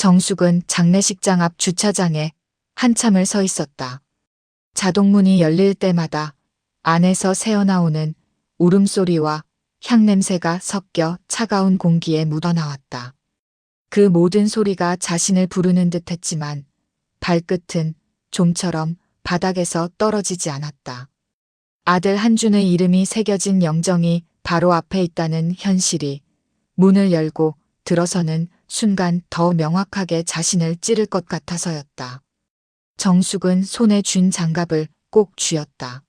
정숙은 장례식장 앞 주차장에 한참을 서 있었다. 자동문이 열릴 때마다 안에서 새어나오는 울음소리와 향냄새가 섞여 차가운 공기에 묻어나왔다. 그 모든 소리가 자신을 부르는 듯 했지만 발끝은 좀처럼 바닥에서 떨어지지 않았다. 아들 한준의 이름이 새겨진 영정이 바로 앞에 있다는 현실이 문을 열고 들어서는 순간 더 명확하게 자신을 찌를 것 같아서였다. 정숙은 손에 쥔 장갑을 꼭 쥐었다.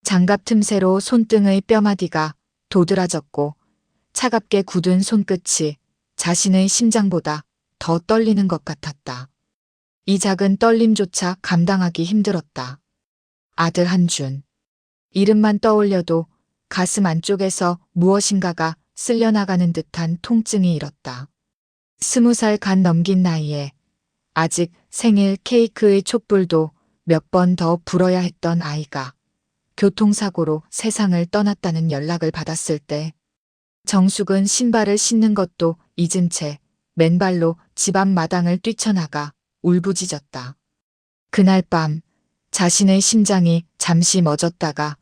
장갑 틈새로 손등의 뼈마디가 도드라졌고 차갑게 굳은 손끝이 자신의 심장보다 더 떨리는 것 같았다. 이 작은 떨림조차 감당하기 힘들었다. 아들 한준. 이름만 떠올려도 가슴 안쪽에서 무엇인가가 쓸려나가는 듯한 통증이 일었다. 20살 간 넘긴 나이에 아직 생일 케이크의 촛불도 몇 번 더 불어야 했던 아이가 교통사고로 세상을 떠났다는 연락을 받았을 때 정숙은 신발을 신는 것도 잊은 채 맨발로 집 앞 마당을 뛰쳐나가 울부짖었다. 그날 밤 자신의 심장이 잠시 멎었다가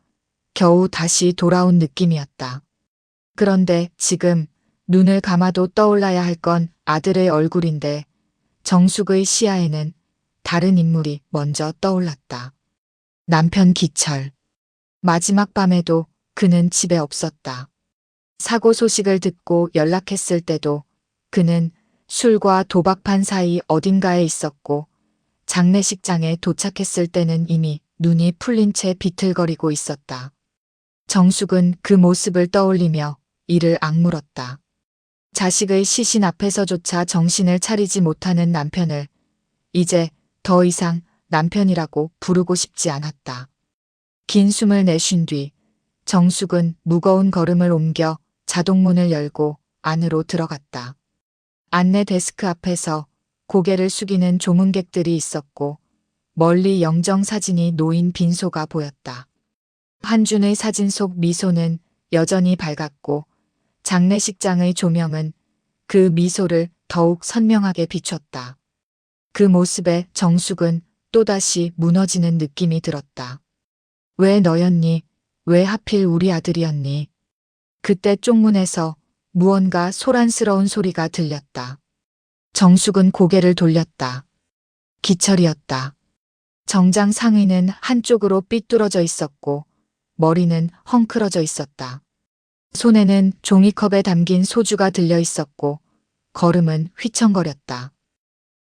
겨우 다시 돌아온 느낌이었다. 그런데 지금 눈을 감아도 떠올라야 할 건 아들의 얼굴인데 정숙의 시야에는 다른 인물이 먼저 떠올랐다. 남편 기철. 마지막 밤에도 그는 집에 없었다. 사고 소식을 듣고 연락했을 때도 그는 술과 도박판 사이 어딘가에 있었고 장례식장에 도착했을 때는 이미 눈이 풀린 채 비틀거리고 있었다. 정숙은 그 모습을 떠올리며 이를 악물었다. 자식의 시신 앞에서조차 정신을 차리지 못하는 남편을 이제 더 이상 남편이라고 부르고 싶지 않았다. 긴 숨을 내쉰 뒤 정숙은 무거운 걸음을 옮겨 자동문을 열고 안으로 들어갔다. 안내 데스크 앞에서 고개를 숙이는 조문객들이 있었고 멀리 영정 사진이 놓인 빈소가 보였다. 한준의 사진 속 미소는 여전히 밝았고 장례식장의 조명은 그 미소를 더욱 선명하게 비췄다. 그 모습에 정숙은 또다시 무너지는 느낌이 들었다. 왜 너였니? 왜 하필 우리 아들이었니? 그때 쪽문에서 무언가 소란스러운 소리가 들렸다. 정숙은 고개를 돌렸다. 기철이었다. 정장 상의는 한쪽으로 삐뚤어져 있었고 머리는 헝클어져 있었다. 손에는 종이컵에 담긴 소주가 들려 있었고 걸음은 휘청거렸다.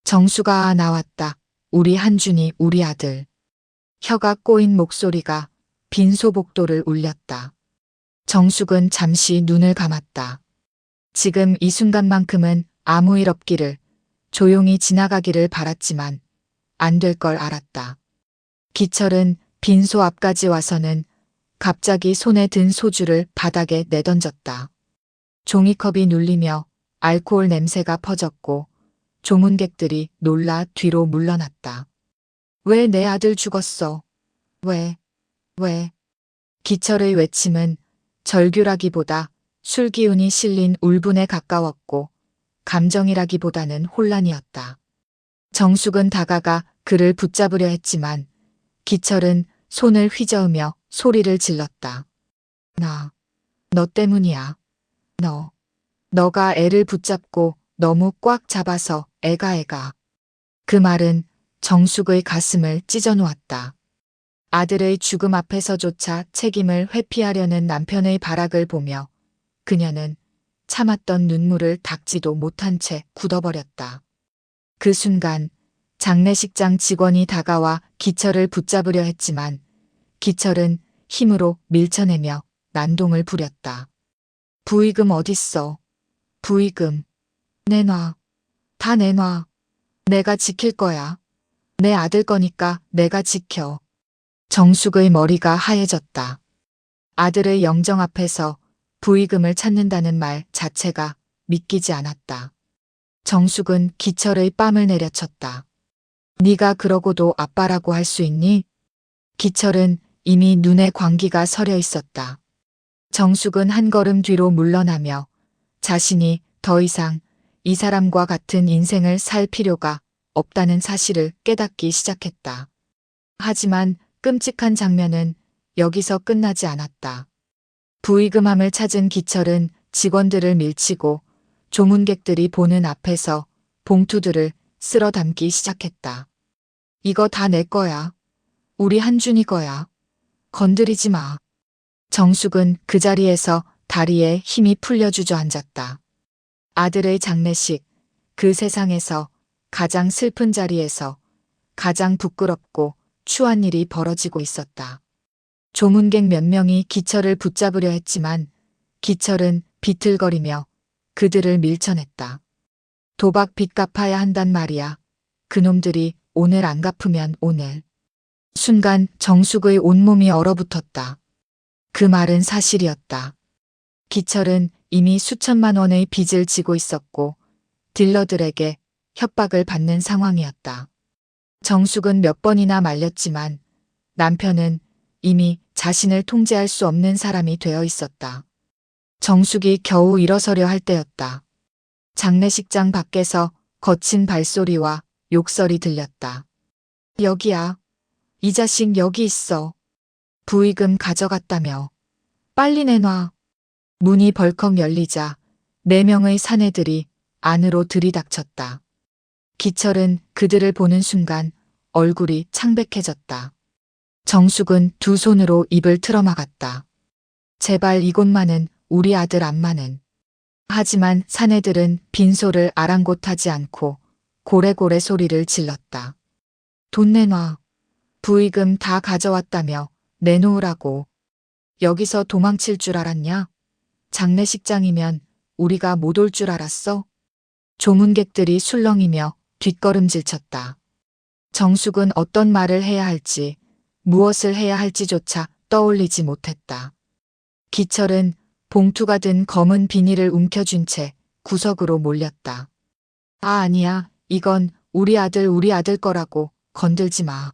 정수가 나왔다. 우리 한준이 우리 아들. 혀가 꼬인 목소리가 빈소 복도를 울렸다. 정숙은 잠시 눈을 감았다. 지금 이 순간만큼은 아무 일 없기를, 조용히 지나가기를 바랐지만 안 될 걸 알았다. 기철은 빈소 앞까지 와서는 갑자기 손에 든 소주를 바닥에 내던졌다. 종이컵이 눌리며 알코올 냄새가 퍼졌고 조문객들이 놀라 뒤로 물러났다. 왜 내 아들 죽었어? 왜? 기철의 외침은 절규라기보다 술 기운이 실린 울분에 가까웠고 감정이라기보다는 혼란이었다. 정숙은 다가가 그를 붙잡으려 했지만 기철은 손을 휘저으며 소리를 질렀다. 너 때문이야. 너가 애를 붙잡고 너무 꽉 잡아서 애가. 그 말은 정숙의 가슴을 찢어놓았다. 아들의 죽음 앞에서조차 책임을 회피하려는 남편의 발악을 보며 그녀는 참았던 눈물을 닦지도 못한 채 굳어버렸다. 그 순간 장례식장 직원이 다가와 기철을 붙잡으려 했지만 기철은 힘으로 밀쳐내며 난동을 부렸다. 부의금 어딨어? 부의금. 내놔. 다 내놔. 내가 지킬 거야. 내 아들 거니까 내가 지켜. 정숙의 머리가 하얘졌다. 아들의 영정 앞에서 부의금을 찾는다는 말 자체가 믿기지 않았다. 정숙은 기철의 뺨을 내려쳤다. 네가 그러고도 아빠라고 할 수 있니? 기철은 이미 눈에 광기가 서려 있었다. 정숙은 한 걸음 뒤로 물러나며 자신이 더 이상 이 사람과 같은 인생을 살 필요가 없다는 사실을 깨닫기 시작했다. 하지만 끔찍한 장면은 여기서 끝나지 않았다. 부의금함을 찾은 기철은 직원들을 밀치고 조문객들이 보는 앞에서 봉투들을 쓸어 담기 시작했다. 이거 다 내 거야. 우리 한준이 거야. 건드리지 마. 정숙은 그 자리에서 다리에 힘이 풀려 주저앉았다. 아들의 장례식, 그 세상에서 가장 슬픈 자리에서 가장 부끄럽고 추한 일이 벌어지고 있었다. 조문객 몇 명이 기철을 붙잡으려 했지만 기철은 비틀거리며 그들을 밀쳐냈다. 도박 빚 갚아야 한단 말이야. 그놈들이 오늘 안 갚으면 오늘. 순간 정숙의 온몸이 얼어붙었다. 그 말은 사실이었다. 기철은 이미 수천만 원의 빚을 지고 있었고 딜러들에게 협박을 받는 상황이었다. 정숙은 몇 번이나 말렸지만 남편은 이미 자신을 통제할 수 없는 사람이 되어 있었다. 정숙이 겨우 일어서려 할 때였다. 장례식장 밖에서 거친 발소리와 욕설이 들렸다. 여기야. 이 자식 여기 있어. 부의금 가져갔다며. 빨리 내놔. 문이 벌컥 열리자 4명의 사내들이 안으로 들이닥쳤다. 기철은 그들을 보는 순간 얼굴이 창백해졌다. 정숙은 두 손으로 입을 틀어막았다. 제발 이곳만은 우리 아들 안마는. 하지만 사내들은 빈소를 아랑곳하지 않고 고래고래 소리를 질렀다. 돈 내놔. 부의금 다 가져왔다며 내놓으라고. 여기서 도망칠 줄 알았냐? 장례식장이면 우리가 못 올 줄 알았어? 조문객들이 술렁이며 뒷걸음질 쳤다. 정숙은 어떤 말을 해야 할지, 무엇을 해야 할지조차 떠올리지 못했다. 기철은 봉투가 든 검은 비닐을 움켜쥔 채 구석으로 몰렸다. 아니야. 이건 우리 아들 거라고. 건들지 마.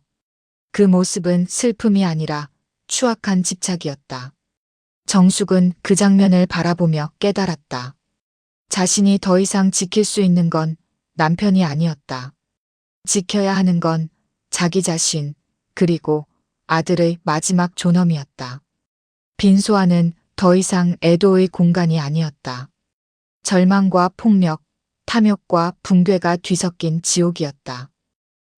그 모습은 슬픔이 아니라 추악한 집착이었다. 정숙은 그 장면을 바라보며 깨달았다. 자신이 더 이상 지킬 수 있는 건 남편이 아니었다. 지켜야 하는 건 자기 자신, 그리고 아들의 마지막 존엄이었다. 빈소 안은 더 이상 애도의 공간이 아니었다. 절망과 폭력, 탐욕과 붕괴가 뒤섞인 지옥이었다.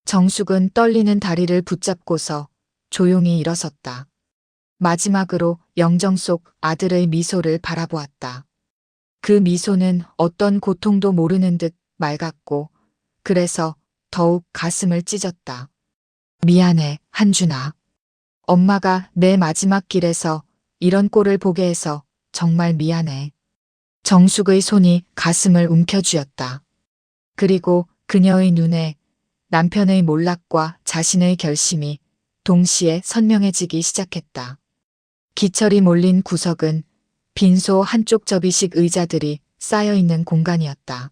정숙은 떨리는 다리를 붙잡고서 조용히 일어섰다. 마지막으로 영정 속 아들의 미소를 바라보았다. 그 미소는 어떤 고통도 모르는 듯 맑았고 그래서 더욱 가슴을 찢었다. 미안해, 한준아. 엄마가 내 마지막 길에서 이런 꼴을 보게 해서 정말 미안해. 정숙의 손이 가슴을 움켜쥐었다. 그리고 그녀의 눈에 남편의 몰락과 자신의 결심이 동시에 선명해지기 시작했다. 기철이 몰린 구석은 빈소 한쪽 접이식 의자들이 쌓여있는 공간이었다.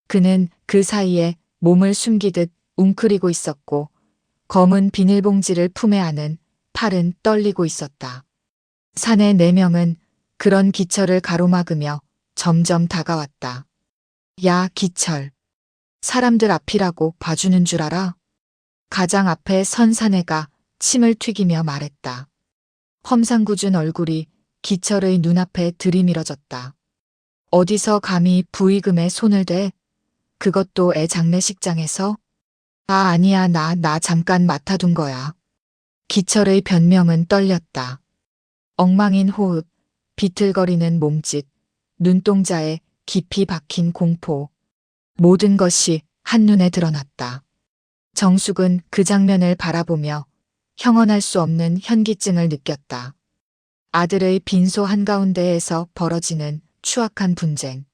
그는 그 사이에 몸을 숨기듯 웅크리고 있었고 검은 비닐봉지를 품에 안은 팔은 떨리고 있었다. 사내 4명은 그런 기철을 가로막으며 점점 다가왔다. 야, 기철. 사람들 앞이라고 봐주는 줄 알아? 가장 앞에 선 사내가 침을 튀기며 말했다. 험상궂은 얼굴이 기철의 눈앞에 들이밀어졌다. 어디서 감히 부의금에 손을 대? 그것도 애 장례식장에서? 아니야, 나 잠깐 맡아둔 거야. 기철의 변명은 떨렸다. 엉망인 호흡, 비틀거리는 몸짓, 눈동자에 깊이 박힌 공포. 모든 것이 한눈에 드러났다. 정숙은 그 장면을 바라보며 형언할 수 없는 현기증을 느꼈다. 아들의 빈소 한가운데에서 벌어지는 추악한 분쟁.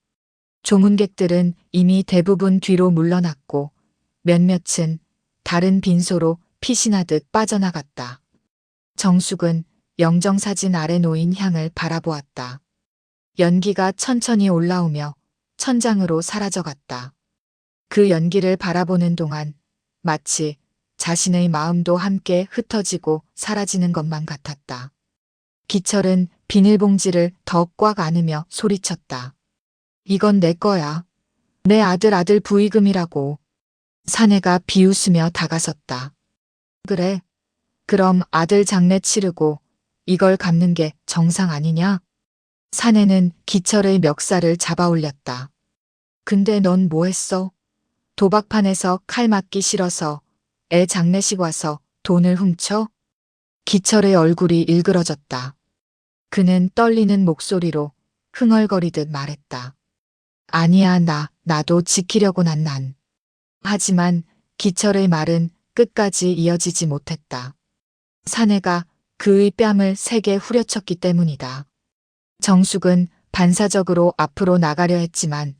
조문객들은 이미 대부분 뒤로 물러났고 몇몇은 다른 빈소로 피신하듯 빠져나갔다. 정숙은 영정사진 아래 놓인 향을 바라보았다. 연기가 천천히 올라오며 천장으로 사라져갔다. 그 연기를 바라보는 동안 마치 자신의 마음도 함께 흩어지고 사라지는 것만 같았다. 기철은 비닐봉지를 더 꽉 안으며 소리쳤다. 이건 내 거야. 내 아들 부의금이라고. 사내가 비웃으며 다가섰다. 그래. 그럼 아들 장례 치르고 이걸 갚는 게 정상 아니냐? 사내는 기철의 멱살을 잡아 올렸다. 근데 넌 뭐 했어? 도박판에서 칼 맞기 싫어서 애 장례식 와서 돈을 훔쳐? 기철의 얼굴이 일그러졌다. 그는 떨리는 목소리로 흥얼거리듯 말했다. 아니야, 나도 지키려고 난. 하지만 기철의 말은 끝까지 이어지지 못했다. 사내가 그의 뺨을 세게 후려쳤기 때문이다. 정숙은 반사적으로 앞으로 나가려 했지만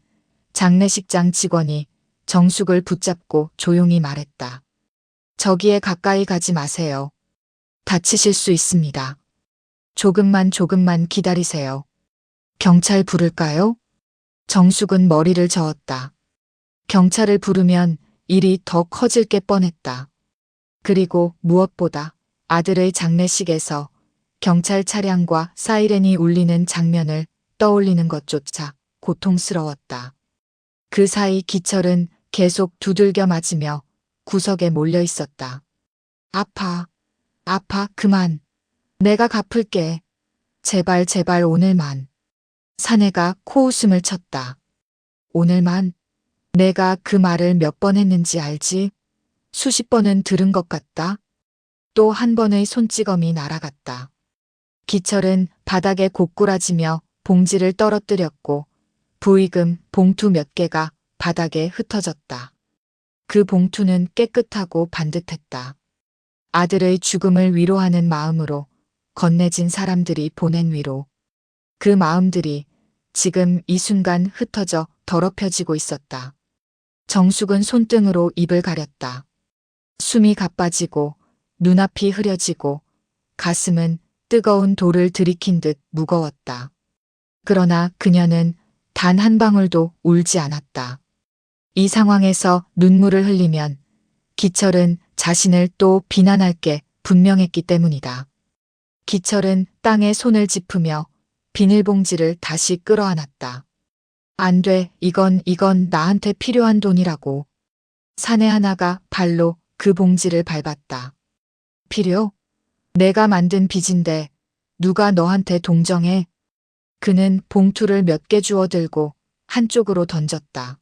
장례식장 직원이 정숙을 붙잡고 조용히 말했다. 저기에 가까이 가지 마세요. 다치실 수 있습니다. 조금만 기다리세요. 경찰 부를까요? 정숙은 머리를 저었다. 경찰을 부르면 일이 더 커질 게 뻔했다. 그리고 무엇보다 아들의 장례식에서 경찰 차량과 사이렌이 울리는 장면을 떠올리는 것조차 고통스러웠다. 그 사이 기철은 계속 두들겨 맞으며 구석에 몰려 있었다. 아파, 그만. 내가 갚을게. 제발 오늘만. 사내가 코웃음을 쳤다. 오늘만? 내가 그 말을 몇 번 했는지 알지? 수십 번은 들은 것 같다. 또 한 번의 손찌검이 날아갔다. 기철은 바닥에 고꾸라지며 봉지를 떨어뜨렸고 부의금 봉투 몇 개가 바닥에 흩어졌다. 그 봉투는 깨끗하고 반듯했다. 아들의 죽음을 위로하는 마음으로 건네진 사람들이 보낸 위로. 그 마음들이 지금 이 순간 흩어져 더럽혀지고 있었다. 정숙은 손등으로 입을 가렸다. 숨이 가빠지고 눈앞이 흐려지고 가슴은 뜨거운 돌을 들이킨 듯 무거웠다. 그러나 그녀는 단 한 방울도 울지 않았다. 이 상황에서 눈물을 흘리면 기철은 자신을 또 비난할 게 분명했기 때문이다. 기철은 땅에 손을 짚으며 비닐봉지를 다시 끌어안았다. 안 돼, 이건 나한테 필요한 돈이라고. 사내 하나가 발로 그 봉지를 밟았다. 필요? 내가 만든 빚인데 누가 너한테 동정해? 그는 봉투를 몇 개 주워 들고 한쪽으로 던졌다.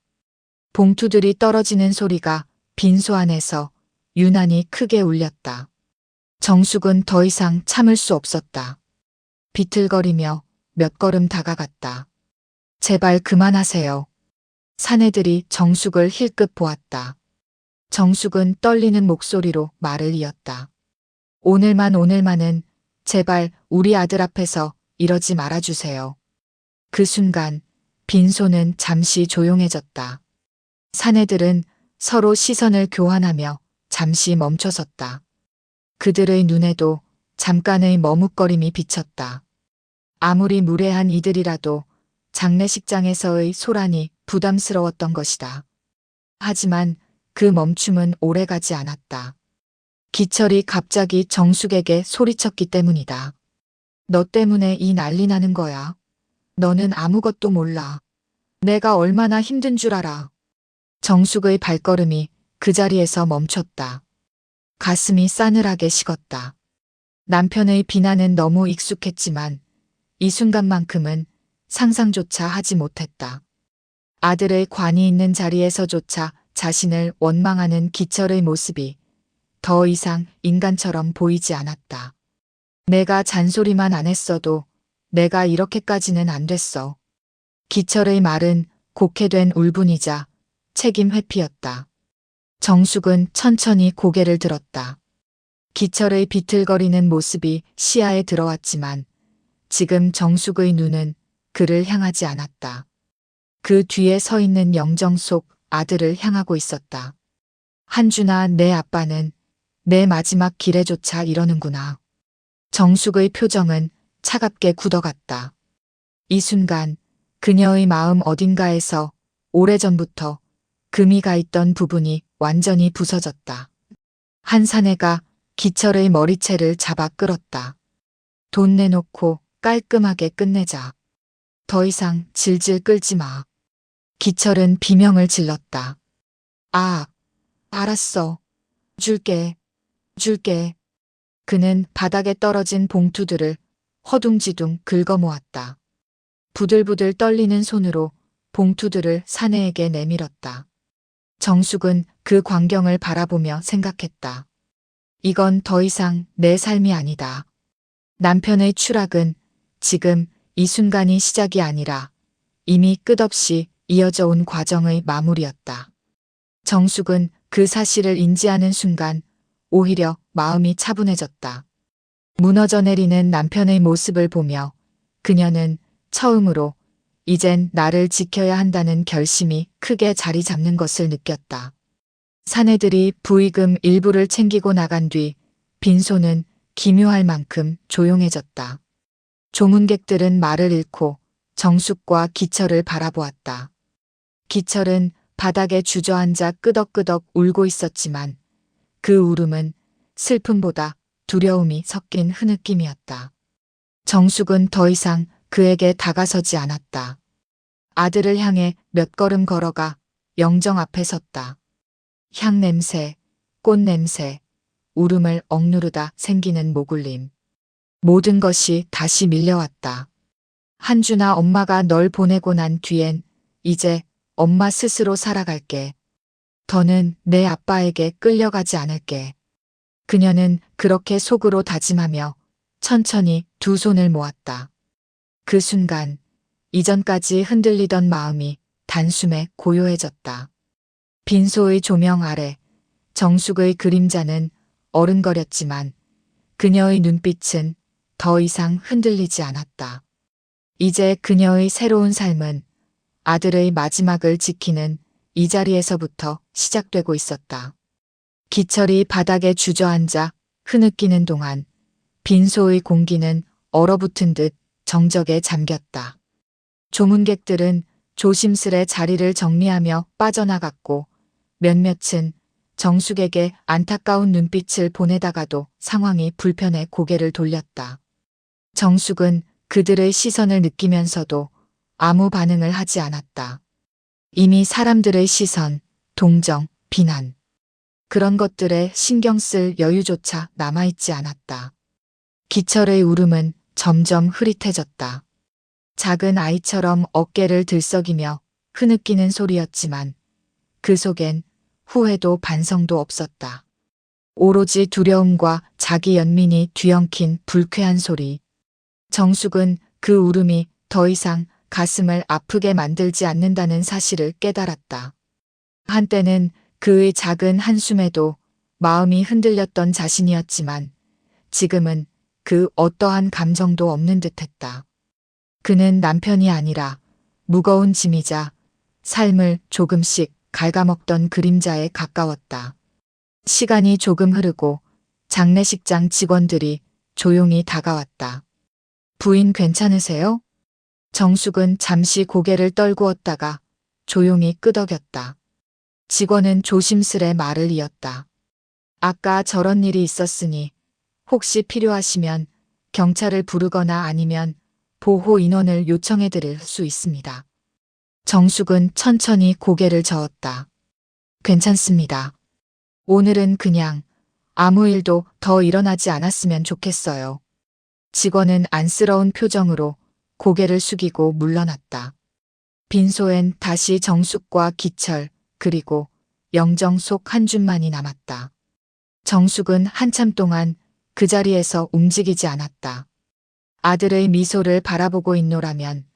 봉투들이 떨어지는 소리가 빈소 안에서 유난히 크게 울렸다. 정숙은 더 이상 참을 수 없었다. 비틀거리며 몇 걸음 다가갔다. 제발 그만하세요. 사내들이 정숙을 힐끗 보았다. 정숙은 떨리는 목소리로 말을 이었다. 오늘만은 제발 우리 아들 앞에서 이러지 말아주세요. 그 순간 빈소는 잠시 조용해졌다. 사내들은 서로 시선을 교환하며 잠시 멈춰섰다. 그들의 눈에도 잠깐의 머뭇거림이 비쳤다. 아무리 무례한 이들이라도 장례식장에서의 소란이 부담스러웠던 것이다. 하지만 그 멈춤은 오래가지 않았다. 기철이 갑자기 정숙에게 소리쳤기 때문이다. 너 때문에 이 난리 나는 거야. 너는 아무것도 몰라. 내가 얼마나 힘든 줄 알아. 정숙의 발걸음이 그 자리에서 멈췄다. 가슴이 싸늘하게 식었다. 남편의 비난은 너무 익숙했지만 이 순간만큼은 상상조차 하지 못했다. 아들의 관이 있는 자리에서조차 자신을 원망하는 기철의 모습이 더 이상 인간처럼 보이지 않았다. 내가 잔소리만 안 했어도 내가 이렇게까지는 안 됐어. 기철의 말은 곡해된 울분이자 책임 회피였다. 정숙은 천천히 고개를 들었다. 기철의 비틀거리는 모습이 시야에 들어왔지만 지금 정숙의 눈은 그를 향하지 않았다. 그 뒤에 서 있는 영정 속 아들을 향하고 있었다. 한준아, 내 아빠는 내 마지막 길에조차 이러는구나. 정숙의 표정은 차갑게 굳어갔다. 이 순간 그녀의 마음 어딘가에서 오래전부터 금이 가 있던 부분이 완전히 부서졌다. 한 사내가 기철의 머리채를 잡아 끌었다. 돈 내놓고 깔끔하게 끝내자. 더 이상 질질 끌지 마. 기철은 비명을 질렀다. 아, 알았어. 줄게. 줄게. 그는 바닥에 떨어진 봉투들을 허둥지둥 긁어모았다. 부들부들 떨리는 손으로 봉투들을 사내에게 내밀었다. 정숙은 그 광경을 바라보며 생각했다. 이건 더 이상 내 삶이 아니다. 남편의 추락은 지금 이 순간이 시작이 아니라 이미 끝없이 이어져 온 과정의 마무리였다. 정숙은 그 사실을 인지하는 순간 오히려 마음이 차분해졌다. 무너져 내리는 남편의 모습을 보며 그녀는 처음으로 이젠 나를 지켜야 한다는 결심이 크게 자리 잡는 것을 느꼈다. 사내들이 부의금 일부를 챙기고 나간 뒤 빈소는 기묘할 만큼 조용해졌다. 조문객들은 말을 잃고 정숙과 기철을 바라보았다. 기철은 바닥에 주저앉아 끄덕끄덕 울고 있었지만 그 울음은 슬픔보다 두려움이 섞인 흐느낌이었다. 정숙은 더 이상 그에게 다가서지 않았다. 아들을 향해 몇 걸음 걸어가 영정 앞에 섰다. 향 냄새, 꽃 냄새, 울음을 억누르다 생기는 목울림. 모든 것이 다시 밀려왔다. 한준아, 엄마가 널 보내고 난 뒤엔 이제 엄마 스스로 살아갈게. 더는 내 아빠에게 끌려가지 않을게. 그녀는 그렇게 속으로 다짐하며 천천히 두 손을 모았다. 그 순간 이전까지 흔들리던 마음이 단숨에 고요해졌다. 빈소의 조명 아래 정숙의 그림자는 어른거렸지만 그녀의 눈빛은 더 이상 흔들리지 않았다. 이제 그녀의 새로운 삶은 아들의 마지막을 지키는 이 자리에서부터 시작되고 있었다. 기철이 바닥에 주저앉아 흐느끼는 동안 빈소의 공기는 얼어붙은 듯 정적에 잠겼다. 조문객들은 조심스레 자리를 정리하며 빠져나갔고 몇몇은 정숙에게 안타까운 눈빛을 보내다가도 상황이 불편해 고개를 돌렸다. 정숙은 그들의 시선을 느끼면서도 아무 반응을 하지 않았다. 이미 사람들의 시선, 동정, 비난. 그런 것들에 신경 쓸 여유조차 남아있지 않았다. 기철의 울음은 점점 흐릿해졌다. 작은 아이처럼 어깨를 들썩이며 흐느끼는 소리였지만 그 속엔 후회도 반성도 없었다. 오로지 두려움과 자기 연민이 뒤엉킨 불쾌한 소리. 정숙은 그 울음이 더 이상 가슴을 아프게 만들지 않는다는 사실을 깨달았다. 한때는 그의 작은 한숨에도 마음이 흔들렸던 자신이었지만 지금은 그 어떠한 감정도 없는 듯했다. 그는 남편이 아니라 무거운 짐이자 삶을 조금씩 갉아먹던 그림자에 가까웠다. 시간이 조금 흐르고 장례식장 직원들이 조용히 다가왔다. 부인 괜찮으세요? 정숙은 잠시 고개를 떨구었다가 조용히 끄덕였다. 직원은 조심스레 말을 이었다. 아까 저런 일이 있었으니 혹시 필요하시면 경찰을 부르거나 아니면 보호 인원을 요청해 드릴 수 있습니다. 정숙은 천천히 고개를 저었다. 괜찮습니다. 오늘은 그냥 아무 일도 더 일어나지 않았으면 좋겠어요. 직원은 안쓰러운 표정으로 고개를 숙이고 물러났다. 빈소엔 다시 정숙과 기철 그리고 영정 속 한준만이 남았다. 정숙은 한참 동안 그 자리에서 움직이지 않았다. 아들의 미소를 바라보고 있노라면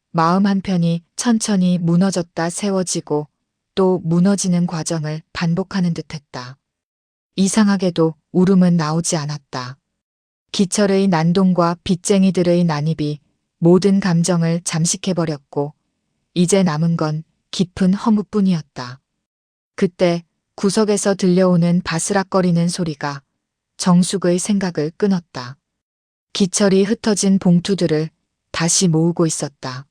마음 한편이 천천히 무너졌다 세워지고 또 무너지는 과정을 반복하는 듯했다. 이상하게도 울음은 나오지 않았다. 기철의 난동과 빚쟁이들의 난입이 모든 감정을 잠식해버렸고 이제 남은 건 깊은 허무뿐이었다. 그때 구석에서 들려오는 바스락거리는 소리가 정숙의 생각을 끊었다. 기철이 흩어진 봉투들을 다시 모으고 있었다.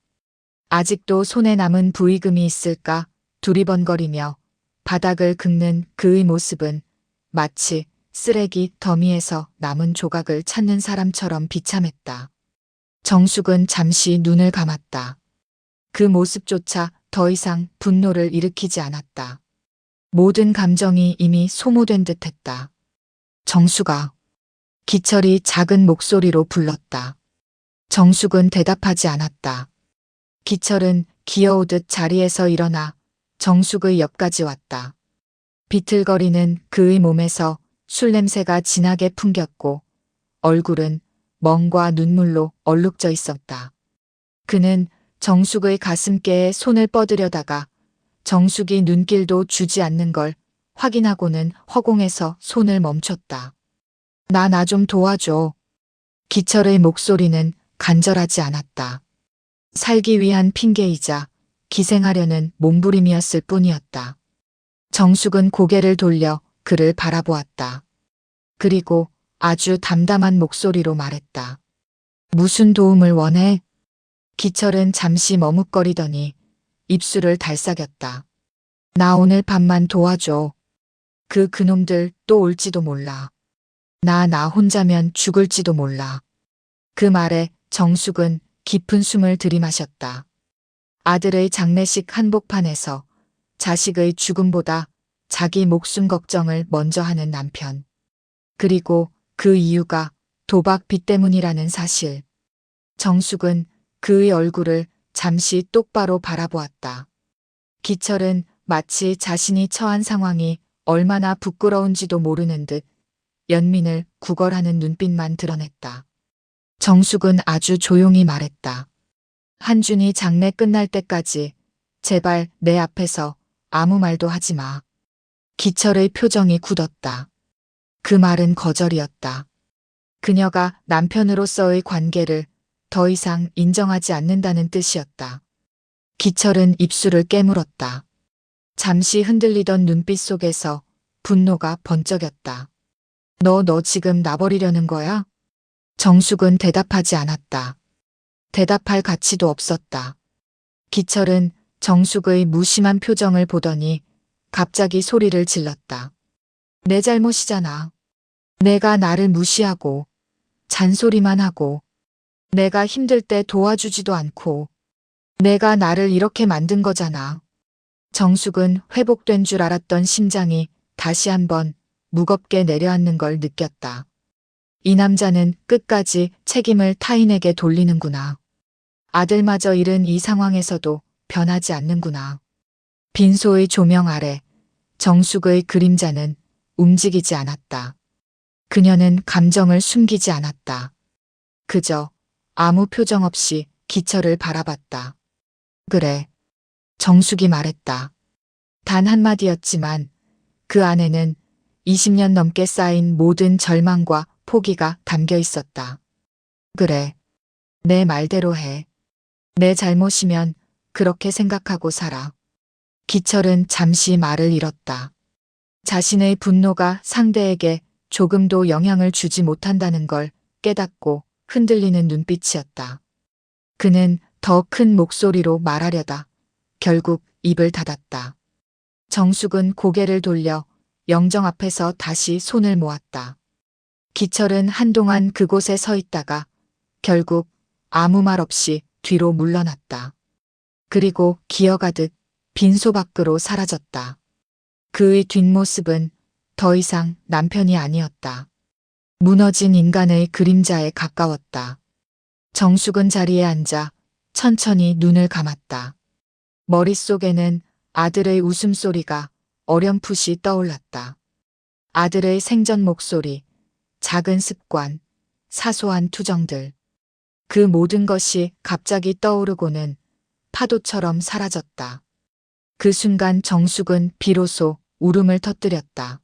아직도 손에 남은 부의금이 있을까 두리번거리며 바닥을 긁는 그의 모습은 마치 쓰레기 더미에서 남은 조각을 찾는 사람처럼 비참했다. 정숙은 잠시 눈을 감았다. 그 모습조차 더 이상 분노를 일으키지 않았다. 모든 감정이 이미 소모된 듯했다. 정수가. 기철이 작은 목소리로 불렀다. 정숙은 대답하지 않았다. 기철은 기어오듯 자리에서 일어나 정숙의 옆까지 왔다. 비틀거리는 그의 몸에서 술 냄새가 진하게 풍겼고 얼굴은 멍과 눈물로 얼룩져 있었다. 그는 정숙의 가슴께에 손을 뻗으려다가 정숙이 눈길도 주지 않는 걸 확인하고는 허공에서 손을 멈췄다. 나 좀 도와줘. 기철의 목소리는 간절하지 않았다. 살기 위한 핑계이자 기생하려는 몸부림이었을 뿐이었다. 정숙은 고개를 돌려 그를 바라보았다. 그리고 아주 담담한 목소리로 말했다. 무슨 도움을 원해? 기철은 잠시 머뭇거리더니 입술을 달싹였다. 나 오늘 밤만 도와줘. 그놈들 또 올지도 몰라. 나 혼자면 죽을지도 몰라. 그 말에 정숙은 깊은 숨을 들이마셨다. 아들의 장례식 한복판에서 자식의 죽음보다 자기 목숨 걱정을 먼저 하는 남편. 그리고 그 이유가 도박 빚 때문이라는 사실. 정숙은 그의 얼굴을 잠시 똑바로 바라보았다. 기철은 마치 자신이 처한 상황이 얼마나 부끄러운지도 모르는 듯 연민을 구걸하는 눈빛만 드러냈다. 정숙은 아주 조용히 말했다. 한준이 장례 끝날 때까지 제발 내 앞에서 아무 말도 하지 마. 기철의 표정이 굳었다. 그 말은 거절이었다. 그녀가 남편으로서의 관계를 더 이상 인정하지 않는다는 뜻이었다. 기철은 입술을 깨물었다. 잠시 흔들리던 눈빛 속에서 분노가 번쩍였다. 너 지금 나버리려는 거야? 정숙은 대답하지 않았다. 대답할 가치도 없었다. 기철은 정숙의 무심한 표정을 보더니 갑자기 소리를 질렀다. 내 잘못이잖아. 내가 나를 무시하고 잔소리만 하고 내가 힘들 때 도와주지도 않고 내가 나를 이렇게 만든 거잖아. 정숙은 회복된 줄 알았던 심장이 다시 한번 무겁게 내려앉는 걸 느꼈다. 이 남자는 끝까지 책임을 타인에게 돌리는구나. 아들마저 잃은 이 상황에서도 변하지 않는구나. 빈소의 조명 아래 정숙의 그림자는 움직이지 않았다. 그녀는 감정을 숨기지 않았다. 그저 아무 표정 없이 기철을 바라봤다. 그래. 정숙이 말했다. 단 한마디였지만 그 안에는 20년 넘게 쌓인 모든 절망과 포기가 담겨 있었다. 그래. 내 말대로 해. 내 잘못이면 그렇게 생각하고 살아. 기철은 잠시 말을 잃었다. 자신의 분노가 상대에게 조금도 영향을 주지 못한다는 걸 깨닫고 흔들리는 눈빛이었다. 그는 더 큰 목소리로 말하려다 결국 입을 닫았다. 정숙은 고개를 돌려 영정 앞에서 다시 손을 모았다. 기철은 한동안 그곳에 서 있다가 결국 아무 말 없이 뒤로 물러났다. 그리고 기어가듯 빈소 밖으로 사라졌다. 그의 뒷모습은 더 이상 남편이 아니었다. 무너진 인간의 그림자에 가까웠다. 정숙은 자리에 앉아 천천히 눈을 감았다. 머릿속에는 아들의 웃음소리가 어렴풋이 떠올랐다. 아들의 생전 목소리, 작은 습관, 사소한 투정들. 그 모든 것이 갑자기 떠오르고는 파도처럼 사라졌다. 그 순간 정숙은 비로소 울음을 터뜨렸다.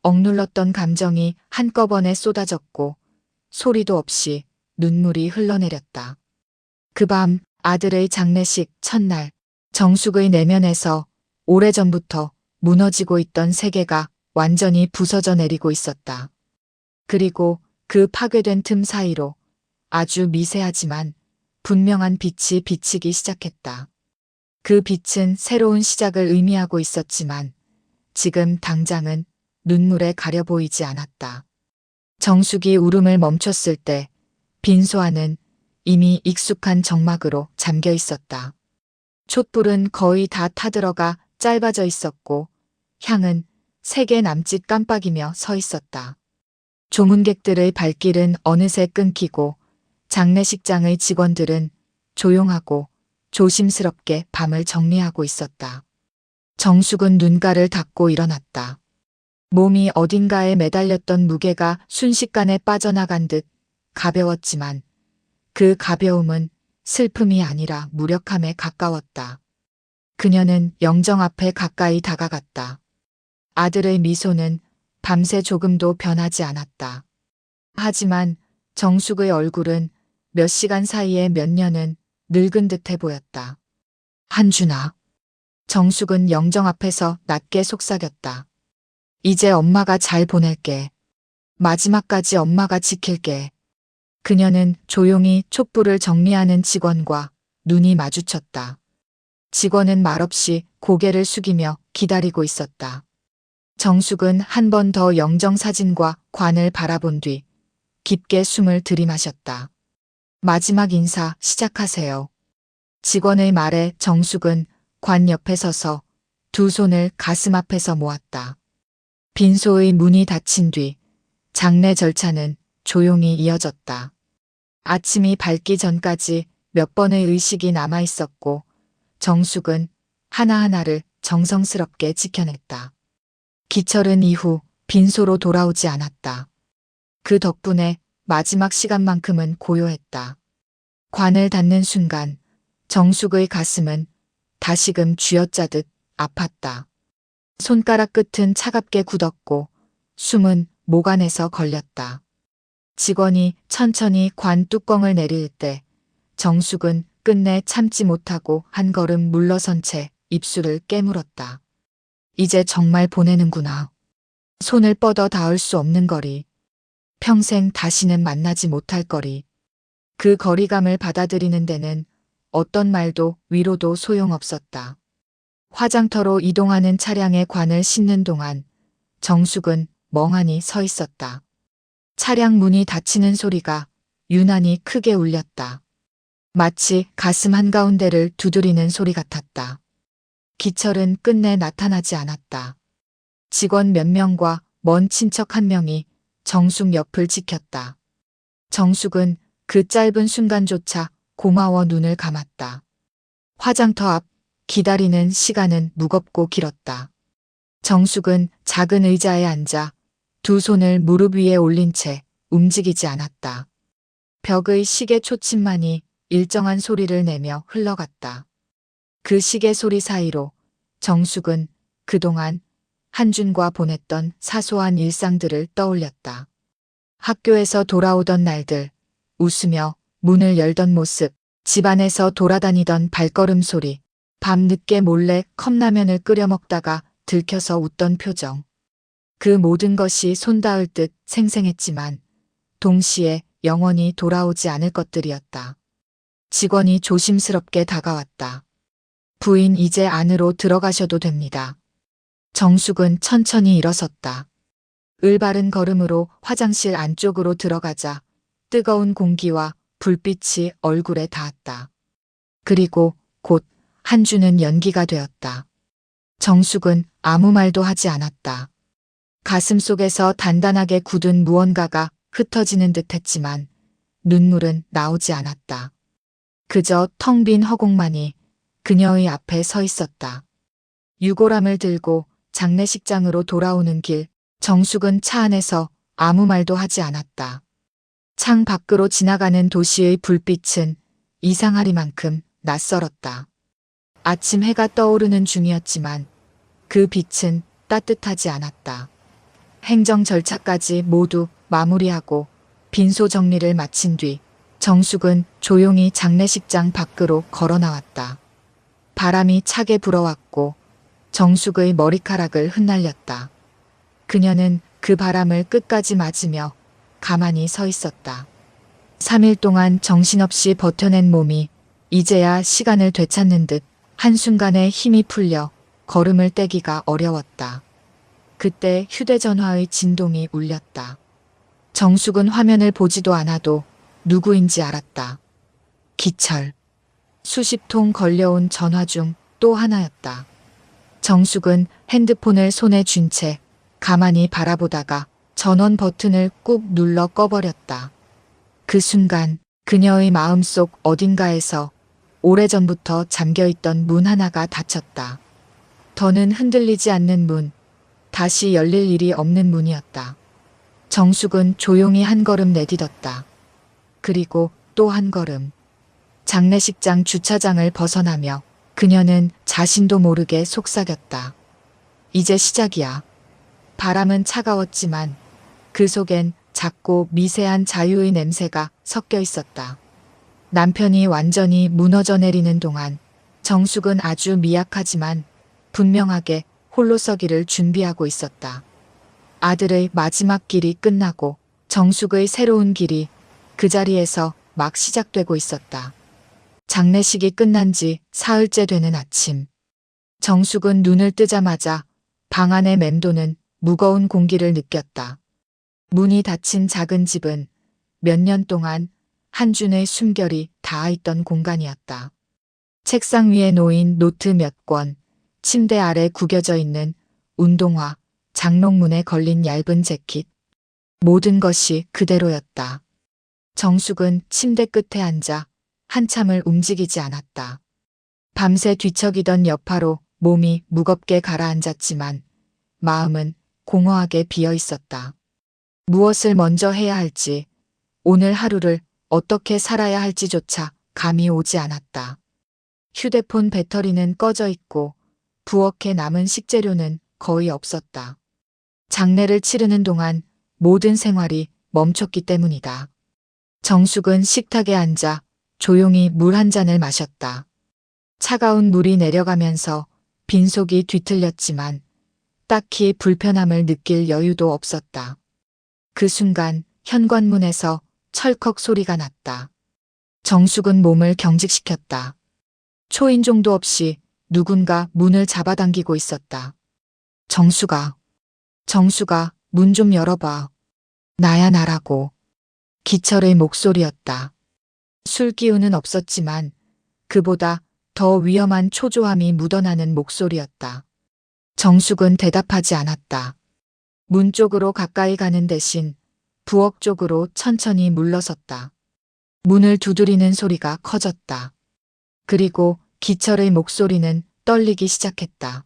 억눌렀던 감정이 한꺼번에 쏟아졌고 소리도 없이 눈물이 흘러내렸다. 그 밤 아들의 장례식 첫날 정숙의 내면에서 오래전부터 무너지고 있던 세계가 완전히 부서져 내리고 있었다. 그리고 그 파괴된 틈 사이로 아주 미세하지만 분명한 빛이 비치기 시작했다. 그 빛은 새로운 시작을 의미하고 있었지만 지금 당장은 눈물에 가려 보이지 않았다. 정숙이 울음을 멈췄을 때 빈소 안은 이미 익숙한 정막으로 잠겨 있었다. 촛불은 거의 다 타들어가 짧아져 있었고 향은 색에 남짓 깜빡이며 서 있었다. 조문객들의 발길은 어느새 끊기고 장례식장의 직원들은 조용하고 조심스럽게 밤을 정리하고 있었다. 정숙은 눈가를 닫고 일어났다. 몸이 어딘가에 매달렸던 무게가 순식간에 빠져나간 듯 가벼웠지만 그 가벼움은 슬픔이 아니라 무력함에 가까웠다. 그녀는 영정 앞에 가까이 다가갔다. 아들의 미소는 밤새 조금도 변하지 않았다. 하지만 정숙의 얼굴은 몇 시간 사이에 몇 년은 늙은 듯해 보였다. 한준아. 정숙은 영정 앞에서 낮게 속삭였다. 이제 엄마가 잘 보낼게. 마지막까지 엄마가 지킬게. 그녀는 조용히 촛불을 정리하는 직원과 눈이 마주쳤다. 직원은 말없이 고개를 숙이며 기다리고 있었다. 정숙은 한 번 더 영정 사진과 관을 바라본 뒤 깊게 숨을 들이마셨다. 마지막 인사 시작하세요. 직원의 말에 정숙은 관 옆에 서서 두 손을 가슴 앞에서 모았다. 빈소의 문이 닫힌 뒤 장례 절차는 조용히 이어졌다. 아침이 밝기 전까지 몇 번의 의식이 남아 있었고 정숙은 하나하나를 정성스럽게 지켜냈다. 기철은 이후 빈소로 돌아오지 않았다. 그 덕분에 마지막 시간만큼은 고요했다. 관을 닫는 순간 정숙의 가슴은 다시금 쥐어짜듯 아팠다. 손가락 끝은 차갑게 굳었고 숨은 목 안에서 걸렸다. 직원이 천천히 관 뚜껑을 내릴 때 정숙은 끝내 참지 못하고 한 걸음 물러선 채 입술을 깨물었다. 이제 정말 보내는구나. 손을 뻗어 닿을 수 없는 거리. 평생 다시는 만나지 못할 거리. 그 거리감을 받아들이는 데는 어떤 말도 위로도 소용없었다. 화장터로 이동하는 차량의 관을 싣는 동안 정숙은 멍하니 서 있었다. 차량 문이 닫히는 소리가 유난히 크게 울렸다. 마치 가슴 한가운데를 두드리는 소리 같았다. 기철은 끝내 나타나지 않았다. 직원 몇 명과 먼 친척 한 명이 정숙 옆을 지켰다. 정숙은 그 짧은 순간조차 고마워 눈을 감았다. 화장터 앞 기다리는 시간은 무겁고 길었다. 정숙은 작은 의자에 앉아 두 손을 무릎 위에 올린 채 움직이지 않았다. 벽의 시계 초침만이 일정한 소리를 내며 흘러갔다. 그 시계 소리 사이로 정숙은 그동안 한준과 보냈던 사소한 일상들을 떠올렸다. 학교에서 돌아오던 날들, 웃으며 문을 열던 모습, 집안에서 돌아다니던 발걸음 소리, 밤늦게 몰래 컵라면을 끓여 먹다가 들켜서 웃던 표정. 그 모든 것이 손닿을 듯 생생했지만 동시에 영원히 돌아오지 않을 것들이었다. 직원이 조심스럽게 다가왔다. 부인 이제 안으로 들어가셔도 됩니다. 정숙은 천천히 일어섰다. 을바른 걸음으로 화장실 안쪽으로 들어가자 뜨거운 공기와 불빛이 얼굴에 닿았다. 그리고 곧 한준은 연기가 되었다. 정숙은 아무 말도 하지 않았다. 가슴속에서 단단하게 굳은 무언가가 흩어지는 듯 했지만 눈물은 나오지 않았다. 그저 텅 빈 허공만이 그녀의 앞에 서 있었다. 유골함을 들고 장례식장으로 돌아오는 길, 정숙은 차 안에서 아무 말도 하지 않았다. 창 밖으로 지나가는 도시의 불빛은 이상하리만큼 낯설었다. 아침 해가 떠오르는 중이었지만 그 빛은 따뜻하지 않았다. 행정 절차까지 모두 마무리하고 빈소 정리를 마친 뒤 정숙은 조용히 장례식장 밖으로 걸어 나왔다. 바람이 차게 불어왔고 정숙의 머리카락을 흩날렸다. 그녀는 그 바람을 끝까지 맞으며 가만히 서 있었다. 3일 동안 정신없이 버텨낸 몸이 이제야 시간을 되찾는 듯 한순간에 힘이 풀려 걸음을 떼기가 어려웠다. 그때 휴대전화의 진동이 울렸다. 정숙은 화면을 보지도 않아도 누구인지 알았다. 기철. 수십 통 걸려온 전화 중 또 하나였다. 정숙은 핸드폰을 손에 쥔 채 가만히 바라보다가 전원 버튼을 꾹 눌러 꺼버렸다. 그 순간 그녀의 마음속 어딘가에서 오래전부터 잠겨있던 문 하나가 닫혔다. 더는 흔들리지 않는 문, 다시 열릴 일이 없는 문이었다. 정숙은 조용히 한 걸음 내딛었다. 그리고 또 한 걸음. 장례식장 주차장을 벗어나며 그녀는 자신도 모르게 속삭였다. 이제 시작이야. 바람은 차가웠지만 그 속엔 작고 미세한 자유의 냄새가 섞여 있었다. 남편이 완전히 무너져 내리는 동안 정숙은 아주 미약하지만 분명하게 홀로 서기를 준비하고 있었다. 아들의 마지막 길이 끝나고 정숙의 새로운 길이 그 자리에서 막 시작되고 있었다. 장례식이 끝난 지 사흘째 되는 아침. 정숙은 눈을 뜨자마자 방 안에 맴도는 무거운 공기를 느꼈다. 문이 닫힌 작은 집은 몇 년 동안 한준의 숨결이 닿아있던 공간이었다. 책상 위에 놓인 노트 몇 권, 침대 아래 구겨져 있는 운동화, 장롱문에 걸린 얇은 재킷. 모든 것이 그대로였다. 정숙은 침대 끝에 앉아 한참을 움직이지 않았다. 밤새 뒤척이던 여파로 몸이 무겁게 가라앉았지만 마음은 공허하게 비어 있었다. 무엇을 먼저 해야 할지, 오늘 하루를 어떻게 살아야 할지조차 감이 오지 않았다. 휴대폰 배터리는 꺼져 있고 부엌에 남은 식재료는 거의 없었다. 장례를 치르는 동안 모든 생활이 멈췄기 때문이다. 정숙은 식탁에 앉아 조용히 물 한 잔을 마셨다. 차가운 물이 내려가면서 빈속이 뒤틀렸지만 딱히 불편함을 느낄 여유도 없었다. 그 순간 현관문에서 철컥 소리가 났다. 정숙은 몸을 경직시켰다. 초인종도 없이 누군가 문을 잡아당기고 있었다. 정숙아, 문 좀 열어봐. 나야 나라고. 기철의 목소리였다. 술 기운은 없었지만 그보다 더 위험한 초조함이 묻어나는 목소리였다. 정숙은 대답하지 않았다. 문 쪽으로 가까이 가는 대신 부엌 쪽으로 천천히 물러섰다. 문을 두드리는 소리가 커졌다. 그리고 기철의 목소리는 떨리기 시작했다.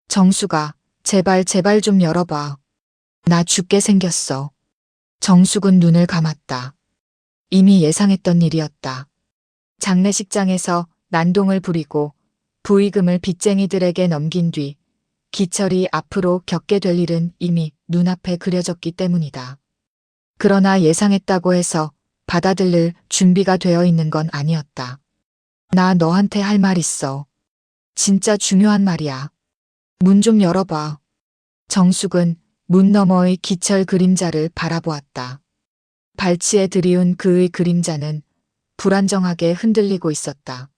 정숙아, 제발 좀 열어봐. 나 죽게 생겼어. 정숙은 눈을 감았다. 이미 예상했던 일이었다. 장례식장에서 난동을 부리고 부의금을 빚쟁이들에게 넘긴 뒤 기철이 앞으로 겪게 될 일은 이미 눈앞에 그려졌기 때문이다. 그러나 예상했다고 해서 받아들일 준비가 되어 있는 건 아니었다. 나 너한테 할 말 있어. 진짜 중요한 말이야. 문 좀 열어봐. 정숙은 문 너머의 기철 그림자를 바라보았다. 발치에 들이운 그의 그림자는 불안정하게 흔들리고 있었다.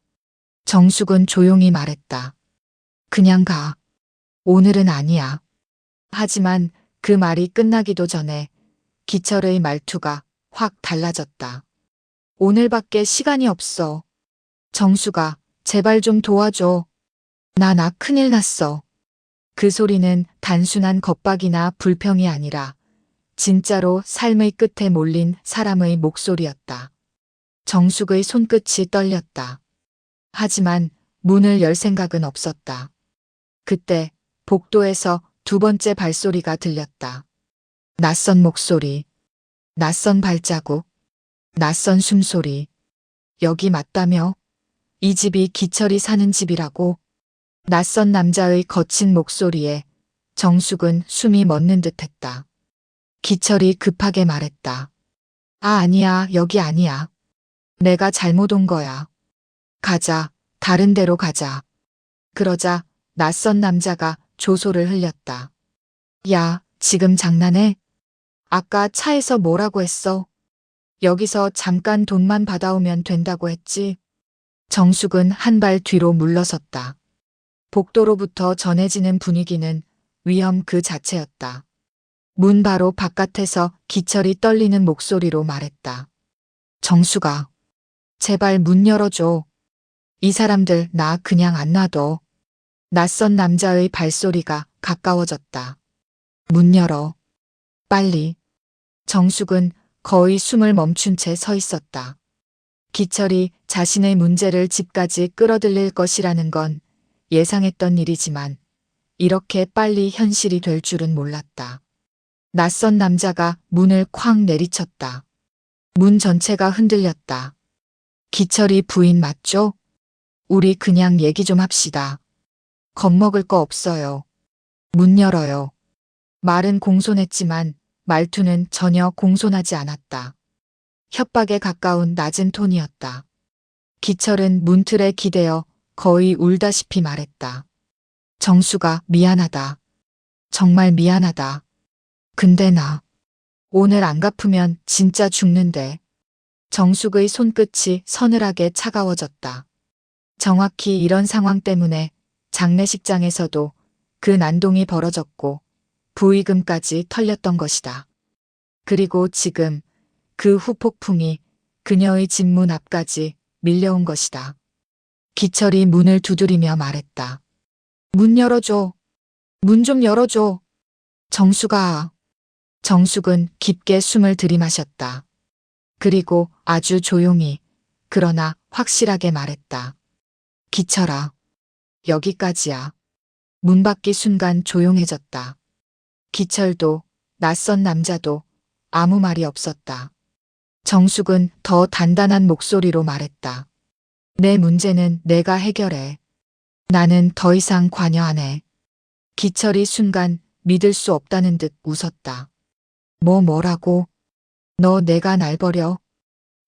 정숙은 조용히 말했다. 그냥 가. 오늘은 아니야. 하지만 그 말이 끝나기도 전에 기철의 말투가 확 달라졌다. 오늘밖에 시간이 없어. 정숙아, 제발 좀 도와줘. 나 큰일 났어. 그 소리는 단순한 겁박이나 불평이 아니라 진짜로 삶의 끝에 몰린 사람의 목소리였다. 정숙의 손끝이 떨렸다. 하지만 문을 열 생각은 없었다. 그때 복도에서 두 번째 발소리가 들렸다. 낯선 목소리, 낯선 발자국, 낯선 숨소리. 여기 맞다며? 이 집이 기철이 사는 집이라고? 낯선 남자의 거친 목소리에 정숙은 숨이 멎는 듯했다. 기철이 급하게 말했다. 아니야, 여기 아니야. 내가 잘못 온 거야. 가자, 다른 데로 가자. 그러자 낯선 남자가 조소를 흘렸다. 야, 지금 장난해? 아까 차에서 뭐라고 했어? 여기서 잠깐 돈만 받아오면 된다고 했지? 정숙은 한 발 뒤로 물러섰다. 복도로부터 전해지는 분위기는 위험 그 자체였다. 문 바로 바깥에서 기철이 떨리는 목소리로 말했다. 정숙아, 제발 문 열어줘. 이 사람들 나 그냥 안 놔둬. 낯선 남자의 발소리가 가까워졌다. 문 열어. 빨리. 정숙은 거의 숨을 멈춘 채 서 있었다. 기철이 자신의 문제를 집까지 끌어들일 것이라는 건 예상했던 일이지만 이렇게 빨리 현실이 될 줄은 몰랐다. 낯선 남자가 문을 쾅 내리쳤다. 문 전체가 흔들렸다. 기철이 부인 맞죠? 우리 그냥 얘기 좀 합시다. 겁먹을 거 없어요. 문 열어요. 말은 공손했지만 말투는 전혀 공손하지 않았다. 협박에 가까운 낮은 톤이었다. 기철은 문틀에 기대어 거의 울다시피 말했다. 정수가 미안하다. 정말 미안하다. 근데 나 오늘 안 갚으면 진짜 죽는데. 정숙의 손끝이 서늘하게 차가워졌다. 정확히 이런 상황 때문에 장례식장에서도 그 난동이 벌어졌고 부의금까지 털렸던 것이다. 그리고 지금 그 후폭풍이 그녀의 집 문 앞까지 밀려온 것이다. 기철이 문을 두드리며 말했다. 문 열어줘. 문 좀 열어줘. 정숙아. 정숙은 깊게 숨을 들이마셨다. 그리고 아주 조용히 그러나 확실하게 말했다. 기철아. 여기까지야. 문 밖이 순간 조용해졌다. 기철도 낯선 남자도 아무 말이 없었다. 정숙은 더 단단한 목소리로 말했다. 내 문제는 내가 해결해. 나는 더 이상 관여 안 해. 기철이 순간 믿을 수 없다는 듯 웃었다. 뭐라고? 너 내가 날 버려?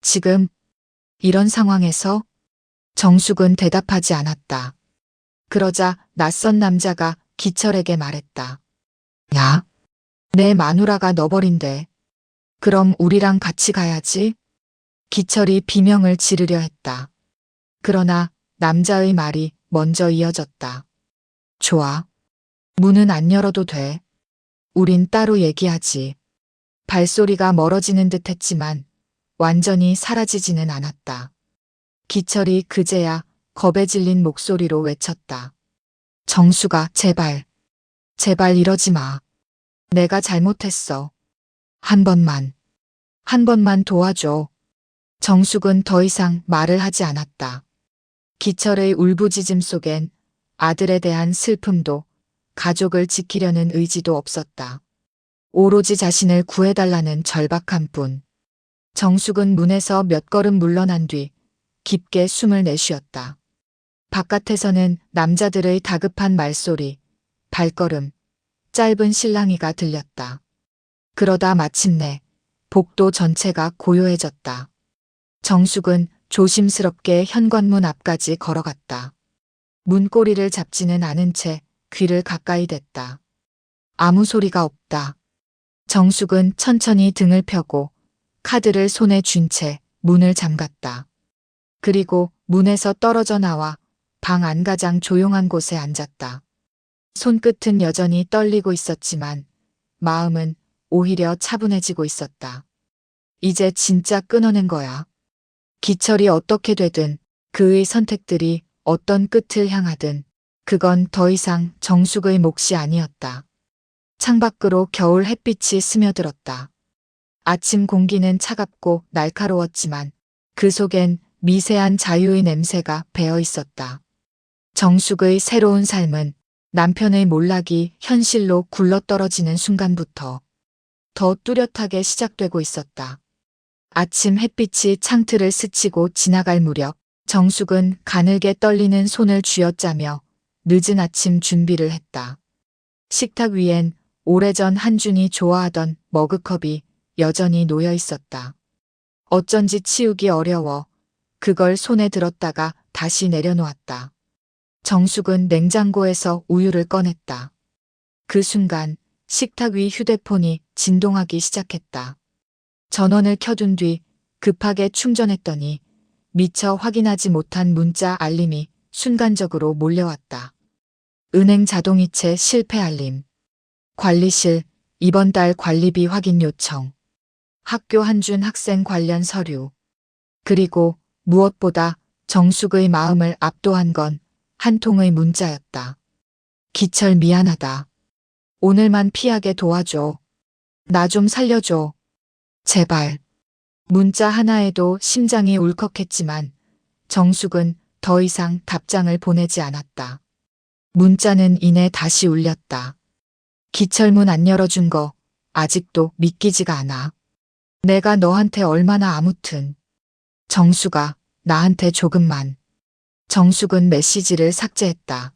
지금? 이런 상황에서? 정숙은 대답하지 않았다. 그러자 낯선 남자가 기철에게 말했다. 야, 내 마누라가 너 버린대. 그럼 우리랑 같이 가야지. 기철이 비명을 지르려 했다. 그러나 남자의 말이 먼저 이어졌다. 좋아. 문은 안 열어도 돼. 우린 따로 얘기하지. 발소리가 멀어지는 듯 했지만 완전히 사라지지는 않았다. 기철이 그제야 겁에 질린 목소리로 외쳤다. 정수가 제발, 제발 이러지 마. 내가 잘못했어. 한 번만 도와줘. 정숙은 더 이상 말을 하지 않았다. 기철의 울부짖음 속엔 아들에 대한 슬픔도 가족을 지키려는 의지도 없었다. 오로지 자신을 구해달라는 절박함 뿐. 정숙은 문에서 몇 걸음 물러난 뒤 깊게 숨을 내쉬었다. 바깥에서는 남자들의 다급한 말소리, 발걸음, 짧은 실랑이가 들렸다. 그러다 마침내 복도 전체가 고요해졌다. 정숙은 조심스럽게 현관문 앞까지 걸어갔다. 문고리를 잡지는 않은 채 귀를 가까이 댔다. 아무 소리가 없다. 정숙은 천천히 등을 펴고 카드를 손에 쥔 채 문을 잠갔다. 그리고 문에서 떨어져 나와 방 안 가장 조용한 곳에 앉았다. 손끝은 여전히 떨리고 있었지만 마음은 오히려 차분해지고 있었다. 이제 진짜 끊어낸 거야. 기철이 어떻게 되든 그의 선택들이 어떤 끝을 향하든 그건 더 이상 정숙의 몫이 아니었다. 창밖으로 겨울 햇빛이 스며들었다. 아침 공기는 차갑고 날카로웠지만 그 속엔 미세한 자유의 냄새가 배어 있었다. 정숙의 새로운 삶은 남편의 몰락이 현실로 굴러떨어지는 순간부터 더 뚜렷하게 시작되고 있었다. 아침 햇빛이 창틀을 스치고 지나갈 무렵 정숙은 가늘게 떨리는 손을 쥐어짜며 늦은 아침 준비를 했다. 식탁 위엔 오래전 한준이 좋아하던 머그컵이 여전히 놓여 있었다. 어쩐지 치우기 어려워 그걸 손에 들었다가 다시 내려놓았다. 정숙은 냉장고에서 우유를 꺼냈다. 그 순간 식탁 위 휴대폰이 진동하기 시작했다. 전원을 켜둔 뒤 급하게 충전했더니 미처 확인하지 못한 문자 알림이 순간적으로 몰려왔다. 은행 자동이체 실패 알림. 관리실 이번 달 관리비 확인 요청. 학교 한준 학생 관련 서류. 그리고 무엇보다 정숙의 마음을 압도한 건 한 통의 문자였다. 기철 미안하다. 오늘만 피하게 도와줘. 나 좀 살려줘. 제발. 문자 하나에도 심장이 울컥했지만 정숙은 더 이상 답장을 보내지 않았다. 문자는 이내 다시 울렸다. 기철문 안 열어준 거 아직도 믿기지가 않아. 내가 너한테 얼마나 아무튼. 정숙아, 나한테 조금만. 정숙은 메시지를 삭제했다.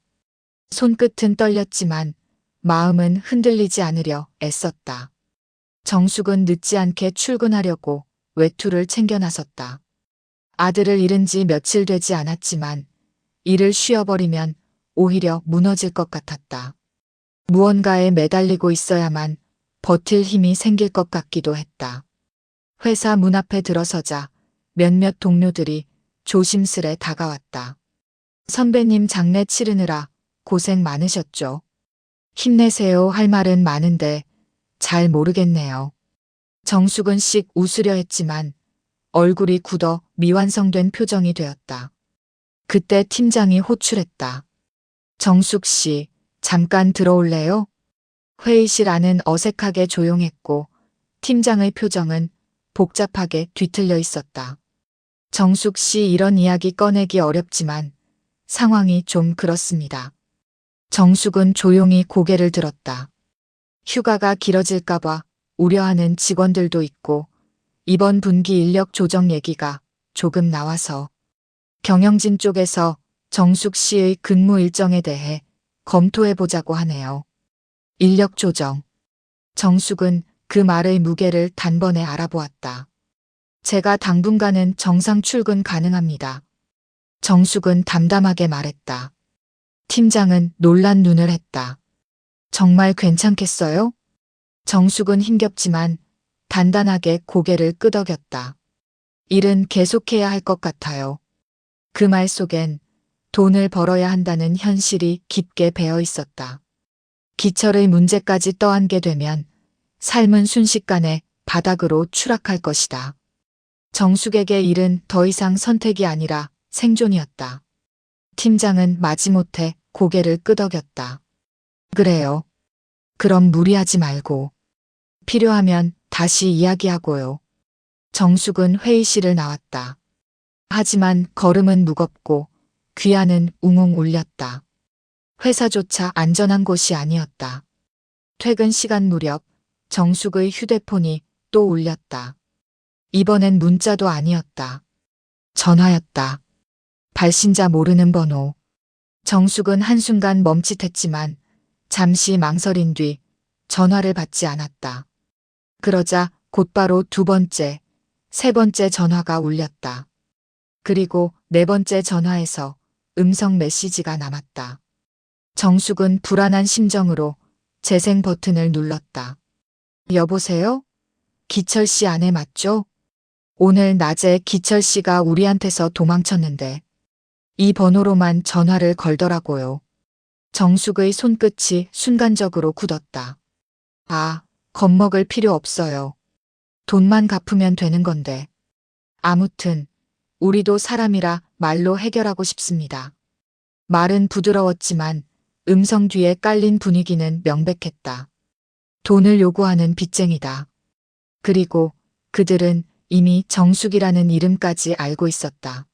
손끝은 떨렸지만 마음은 흔들리지 않으려 애썼다. 정숙은 늦지 않게 출근하려고 외투를 챙겨 나섰다. 아들을 잃은 지 며칠 되지 않았지만 일을 쉬어버리면 오히려 무너질 것 같았다. 무언가에 매달리고 있어야만 버틸 힘이 생길 것 같기도 했다. 회사 문 앞에 들어서자 몇몇 동료들이 조심스레 다가왔다. 선배님 장례 치르느라 고생 많으셨죠? 힘내세요 할 말은 많은데 잘 모르겠네요. 정숙은 씩 웃으려 했지만 얼굴이 굳어 미완성된 표정이 되었다. 그때 팀장이 호출했다. 정숙 씨, 잠깐 들어올래요? 회의실 안은 어색하게 조용했고 팀장의 표정은 복잡하게 뒤틀려 있었다. 정숙 씨 이런 이야기 꺼내기 어렵지만 상황이 좀 그렇습니다. 정숙은 조용히 고개를 들었다. 휴가가 길어질까봐 우려하는 직원들도 있고 이번 분기 인력 조정 얘기가 조금 나와서 경영진 쪽에서 정숙 씨의 근무 일정에 대해 검토해보자고 하네요. 인력 조정. 정숙은 그 말의 무게를 단번에 알아보았다. 제가 당분간은 정상 출근 가능합니다. 정숙은 담담하게 말했다. 팀장은 놀란 눈을 했다. 정말 괜찮겠어요? 정숙은 힘겹지만 단단하게 고개를 끄덕였다. 일은 계속해야 할 것 같아요. 그 말 속엔 돈을 벌어야 한다는 현실이 깊게 배어 있었다. 기철의 문제까지 떠안게 되면 삶은 순식간에 바닥으로 추락할 것이다. 정숙에게 일은 더 이상 선택이 아니라 생존이었다. 팀장은 마지못해 고개를 끄덕였다. 그래요. 그럼 무리하지 말고. 필요하면 다시 이야기하고요. 정숙은 회의실을 나왔다. 하지만 걸음은 무겁고 귀안은 웅웅 울렸다. 회사조차 안전한 곳이 아니었다. 퇴근 시간 무렵 정숙의 휴대폰이 또 울렸다. 이번엔 문자도 아니었다. 전화였다. 발신자 모르는 번호. 정숙은 한순간 멈칫했지만 잠시 망설인 뒤 전화를 받지 않았다. 그러자 곧바로 두 번째, 세 번째 전화가 울렸다. 그리고 네 번째 전화에서 음성 메시지가 남았다. 정숙은 불안한 심정으로 재생 버튼을 눌렀다. 여보세요? 기철 씨 아내 맞죠? 오늘 낮에 기철 씨가 우리한테서 도망쳤는데 이 번호로만 전화를 걸더라고요. 정숙의 손끝이 순간적으로 굳었다. 아, 겁먹을 필요 없어요. 돈만 갚으면 되는 건데. 아무튼 우리도 사람이라 말로 해결하고 싶습니다. 말은 부드러웠지만 음성 뒤에 깔린 분위기는 명백했다. 돈을 요구하는 빚쟁이다. 그리고 그들은 이미 정숙이라는 이름까지 알고 있었다.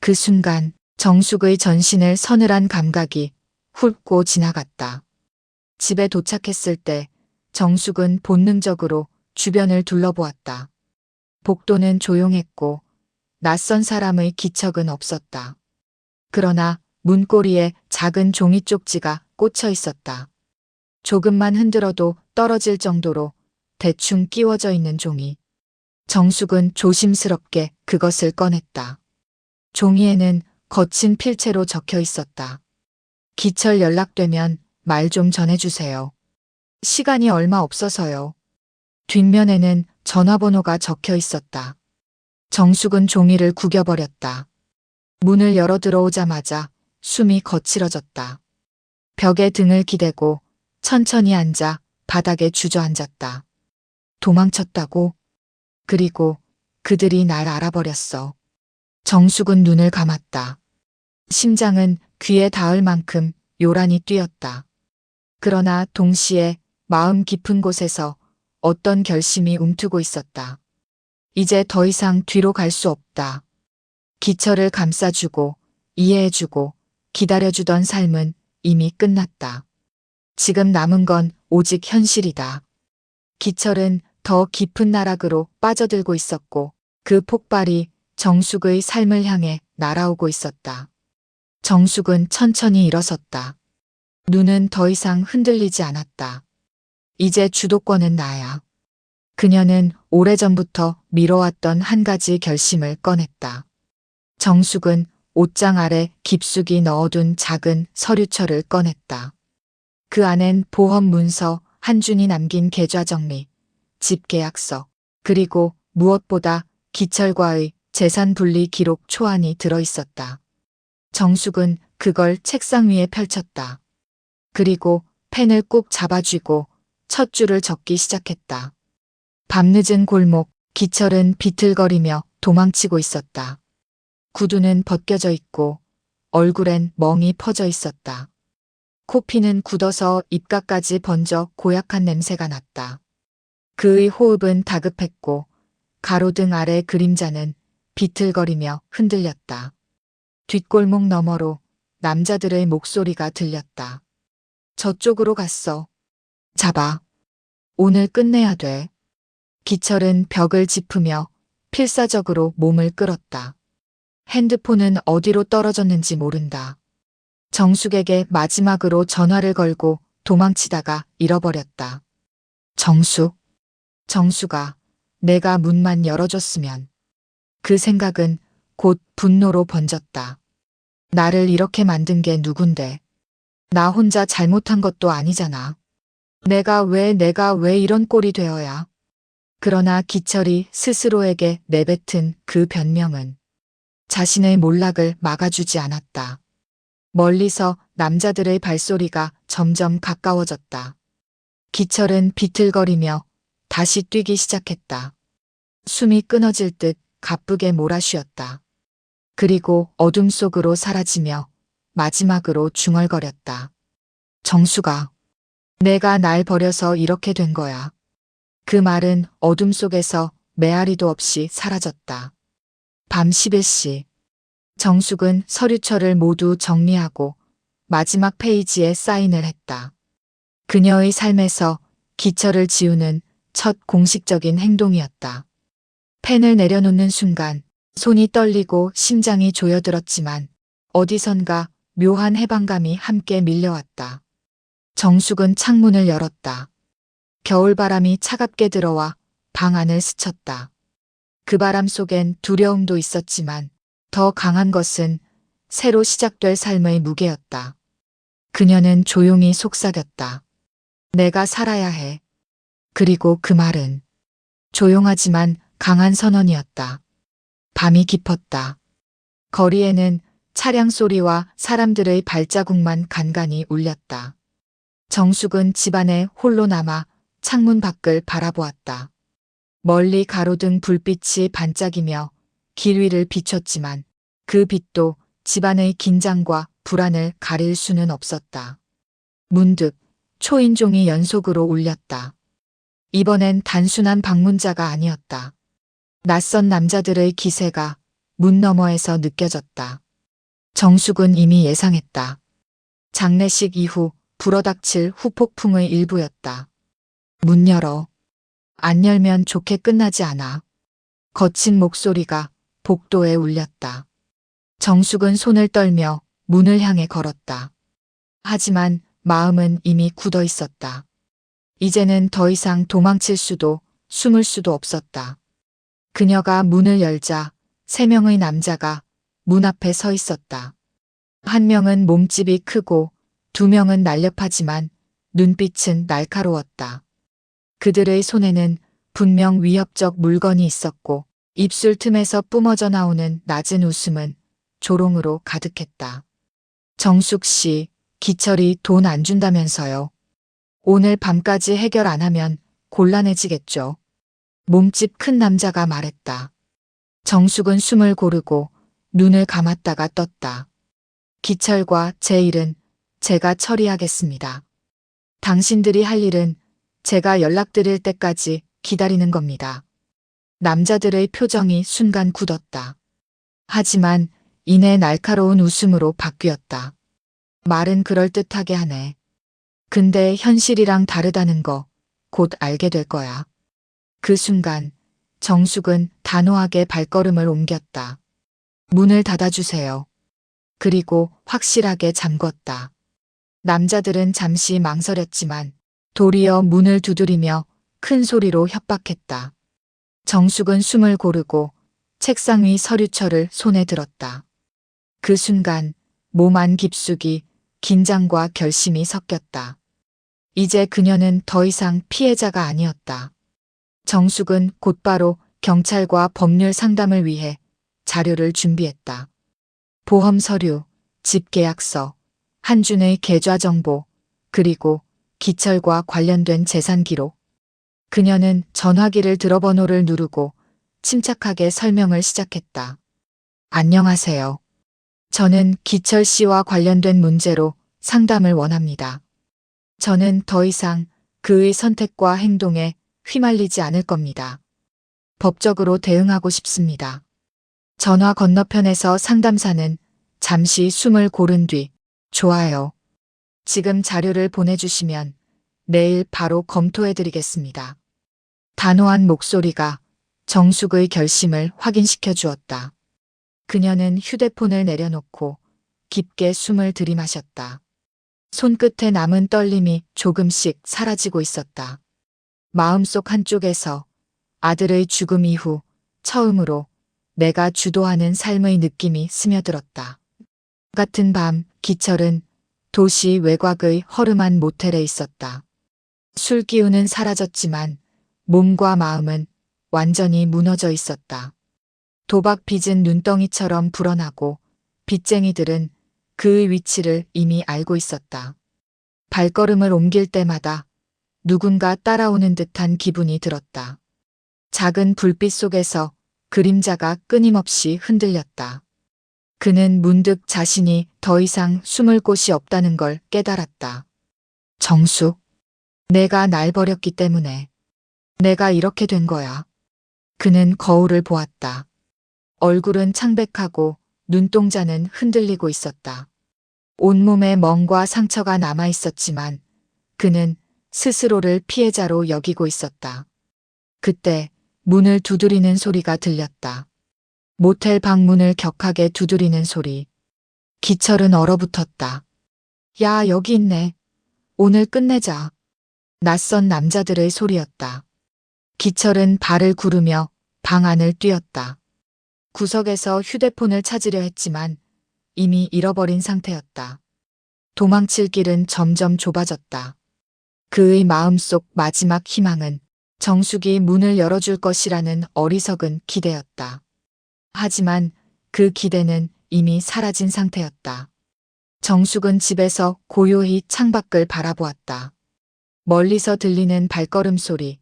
그 순간 정숙의 전신을 서늘한 감각이 훑고 지나갔다. 집에 도착했을 때 정숙은 본능적으로 주변을 둘러보았다. 복도는 조용했고 낯선 사람의 기척은 없었다. 그러나 문고리에 작은 종이 쪽지가 꽂혀 있었다. 조금만 흔들어도 떨어질 정도로 대충 끼워져 있는 종이. 정숙은 조심스럽게 그것을 꺼냈다. 종이에는 거친 필체로 적혀 있었다. 기철 연락되면 말 좀 전해주세요. 시간이 얼마 없어서요. 뒷면에는 전화번호가 적혀 있었다. 정숙은 종이를 구겨버렸다. 문을 열어 들어오자마자 숨이 거칠어졌다. 벽에 등을 기대고 천천히 앉아 바닥에 주저앉았다. 도망쳤다고? 그리고 그들이 날 알아버렸어. 정숙은 눈을 감았다. 심장은 귀에 닿을 만큼 요란히 뛰었다. 그러나 동시에 마음 깊은 곳에서 어떤 결심이 움트고 있었다. 이제 더 이상 뒤로 갈 수 없다. 기철을 감싸주고 이해해주고 기다려주던 삶은 이미 끝났다. 지금 남은 건 오직 현실이다. 기철은 더 깊은 나락으로 빠져들고 있었고 그 폭발이 정숙의 삶을 향해 날아오고 있었다. 정숙은 천천히 일어섰다. 눈은 더 이상 흔들리지 않았다. 이제 주도권은 나야. 그녀는 오래전부터 미뤄왔던 한 가지 결심을 꺼냈다. 정숙은 옷장 아래 깊숙이 넣어둔 작은 서류철을 꺼냈다. 그 안엔 보험 문서, 한준이 남긴 계좌 정리, 집 계약서, 그리고 무엇보다 기철과의 재산 분리 기록 초안이 들어 있었다. 정숙은 그걸 책상 위에 펼쳤다. 그리고 펜을 꾹 잡아쥐고 첫 줄을 적기 시작했다. 밤늦은 골목, 기철은 비틀거리며 도망치고 있었다. 구두는 벗겨져 있고 얼굴엔 멍이 퍼져 있었다. 코피는 굳어서 입가까지 번져 고약한 냄새가 났다. 그의 호흡은 다급했고 가로등 아래 그림자는 비틀거리며 흔들렸다. 뒷골목 너머로 남자들의 목소리가 들렸다. 저쪽으로 갔어. 잡아. 오늘 끝내야 돼. 기철은 벽을 짚으며 필사적으로 몸을 끌었다. 핸드폰은 어디로 떨어졌는지 모른다. 정숙에게 마지막으로 전화를 걸고 도망치다가 잃어버렸다. 정숙. 정숙아, 내가 문만 열어줬으면. 그 생각은 곧 분노로 번졌다. 나를 이렇게 만든 게 누군데. 나 혼자 잘못한 것도 아니잖아. 내가 왜 이런 꼴이 되어야. 그러나 기철이 스스로에게 내뱉은 그 변명은 자신의 몰락을 막아주지 않았다. 멀리서 남자들의 발소리가 점점 가까워졌다. 기철은 비틀거리며 다시 뛰기 시작했다. 숨이 끊어질 듯 가쁘게 몰아쉬었다. 그리고 어둠 속으로 사라지며 마지막으로 중얼거렸다. 정숙아, 내가 날 버려서 이렇게 된 거야. 그 말은 어둠 속에서 메아리도 없이 사라졌다. 밤 11시. 정숙은 서류철을 모두 정리하고 마지막 페이지에 사인을 했다. 그녀의 삶에서 기철을 지우는 첫 공식적인 행동이었다. 펜을 내려놓는 순간 손이 떨리고 심장이 조여들었지만 어디선가 묘한 해방감이 함께 밀려왔다. 정숙은 창문을 열었다. 겨울바람이 차갑게 들어와 방 안을 스쳤다. 그 바람 속엔 두려움도 있었지만 더 강한 것은 새로 시작될 삶의 무게였다. 그녀는 조용히 속삭였다. 내가 살아야 해. 그리고 그 말은 조용하지만 강한 선언이었다. 밤이 깊었다. 거리에는 차량 소리와 사람들의 발자국만 간간히 울렸다. 정숙은 집안에 홀로 남아 창문 밖을 바라보았다. 멀리 가로등 불빛이 반짝이며 길 위를 비췄지만 그 빛도 집안의 긴장과 불안을 가릴 수는 없었다. 문득 초인종이 연속으로 울렸다. 이번엔 단순한 방문자가 아니었다. 낯선 남자들의 기세가 문 너머에서 느껴졌다. 정숙은 이미 예상했다. 장례식 이후 불어닥칠 후폭풍의 일부였다. 문 열어. 안 열면 좋게 끝나지 않아. 거친 목소리가 복도에 울렸다. 정숙은 손을 떨며 문을 향해 걸었다. 하지만 마음은 이미 굳어 있었다. 이제는 더 이상 도망칠 수도 숨을 수도 없었다. 그녀가 문을 열자 3명의 남자가 문 앞에 서 있었다. 한 명은 몸집이 크고 2명은 날렵하지만 눈빛은 날카로웠다. 그들의 손에는 분명 위협적 물건이 있었고 입술 틈에서 뿜어져 나오는 낮은 웃음은 조롱으로 가득했다. 정숙 씨, 기철이 돈 안 준다면서요. 오늘 밤까지 해결 안 하면 곤란해지겠죠. 몸집 큰 남자가 말했다. 정숙은 숨을 고르고 눈을 감았다가 떴다. 기철과 제 일은 제가 처리하겠습니다. 당신들이 할 일은 제가 연락드릴 때까지 기다리는 겁니다. 남자들의 표정이 순간 굳었다. 하지만 이내 날카로운 웃음으로 바뀌었다. 말은 그럴듯하게 하네. 근데 현실이랑 다르다는 거 곧 알게 될 거야. 그 순간 정숙은 단호하게 발걸음을 옮겼다. 문을 닫아주세요. 그리고 확실하게 잠궜다. 남자들은 잠시 망설였지만 도리어 문을 두드리며 큰 소리로 협박했다. 정숙은 숨을 고르고 책상 위 서류철을 손에 들었다. 그 순간 몸 안 깊숙이 긴장과 결심이 섞였다. 이제 그녀는 더 이상 피해자가 아니었다. 정숙은 곧바로 경찰과 법률 상담을 위해 자료를 준비했다. 보험 서류, 집 계약서, 한준의 계좌 정보, 그리고 기철과 관련된 재산 기록. 그녀는 전화기를 들어 번호를 누르고 침착하게 설명을 시작했다. 안녕하세요. 저는 기철 씨와 관련된 문제로 상담을 원합니다. 저는 더 이상 그의 선택과 행동에 휘말리지 않을 겁니다. 법적으로 대응하고 싶습니다. 전화 건너편에서 상담사는 잠시 숨을 고른 뒤, 좋아요. 지금 자료를 보내주시면 내일 바로 검토해드리겠습니다. 단호한 목소리가 정숙의 결심을 확인시켜 주었다. 그녀는 휴대폰을 내려놓고 깊게 숨을 들이마셨다. 손끝에 남은 떨림이 조금씩 사라지고 있었다. 마음속 한쪽에서 아들의 죽음 이후 처음으로 내가 주도하는 삶의 느낌이 스며들었다. 같은 밤 기철은 도시 외곽의 허름한 모텔에 있었다. 술 기운은 사라졌지만 몸과 마음은 완전히 무너져 있었다. 도박 빚은 눈덩이처럼 불어나고 빚쟁이들은 그의 위치를 이미 알고 있었다. 발걸음을 옮길 때마다 누군가 따라오는 듯한 기분이 들었다. 작은 불빛 속에서 그림자가 끊임없이 흔들렸다. 그는 문득 자신이 더 이상 숨을 곳이 없다는 걸 깨달았다. 정숙, 내가 날 버렸기 때문에 내가 이렇게 된 거야. 그는 거울을 보았다. 얼굴은 창백하고 눈동자는 흔들리고 있었다. 온몸에 멍과 상처가 남아 있었지만 그는 스스로를 피해자로 여기고 있었다. 그때 문을 두드리는 소리가 들렸다. 모텔 방문을 격하게 두드리는 소리. 기철은 얼어붙었다. 야, 여기 있네. 오늘 끝내자. 낯선 남자들의 소리였다. 기철은 발을 구르며 방 안을 뛰었다. 구석에서 휴대폰을 찾으려 했지만 이미 잃어버린 상태였다. 도망칠 길은 점점 좁아졌다. 그의 마음속 마지막 희망은 정숙이 문을 열어줄 것이라는 어리석은 기대였다. 하지만 그 기대는 이미 사라진 상태였다. 정숙은 집에서 고요히 창밖을 바라보았다. 멀리서 들리는 발걸음 소리,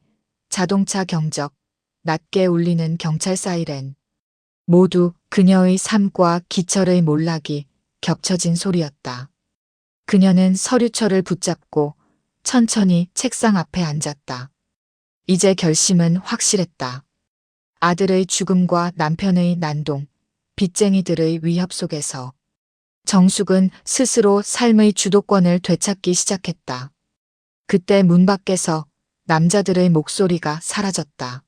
자동차 경적, 낮게 울리는 경찰 사이렌. 모두 그녀의 삶과 기철의 몰락이 겹쳐진 소리였다. 그녀는 서류철을 붙잡고 천천히 책상 앞에 앉았다. 이제 결심은 확실했다. 아들의 죽음과 남편의 난동, 빚쟁이들의 위협 속에서 정숙은 스스로 삶의 주도권을 되찾기 시작했다. 그때 문 밖에서 남자들의 목소리가 사라졌다.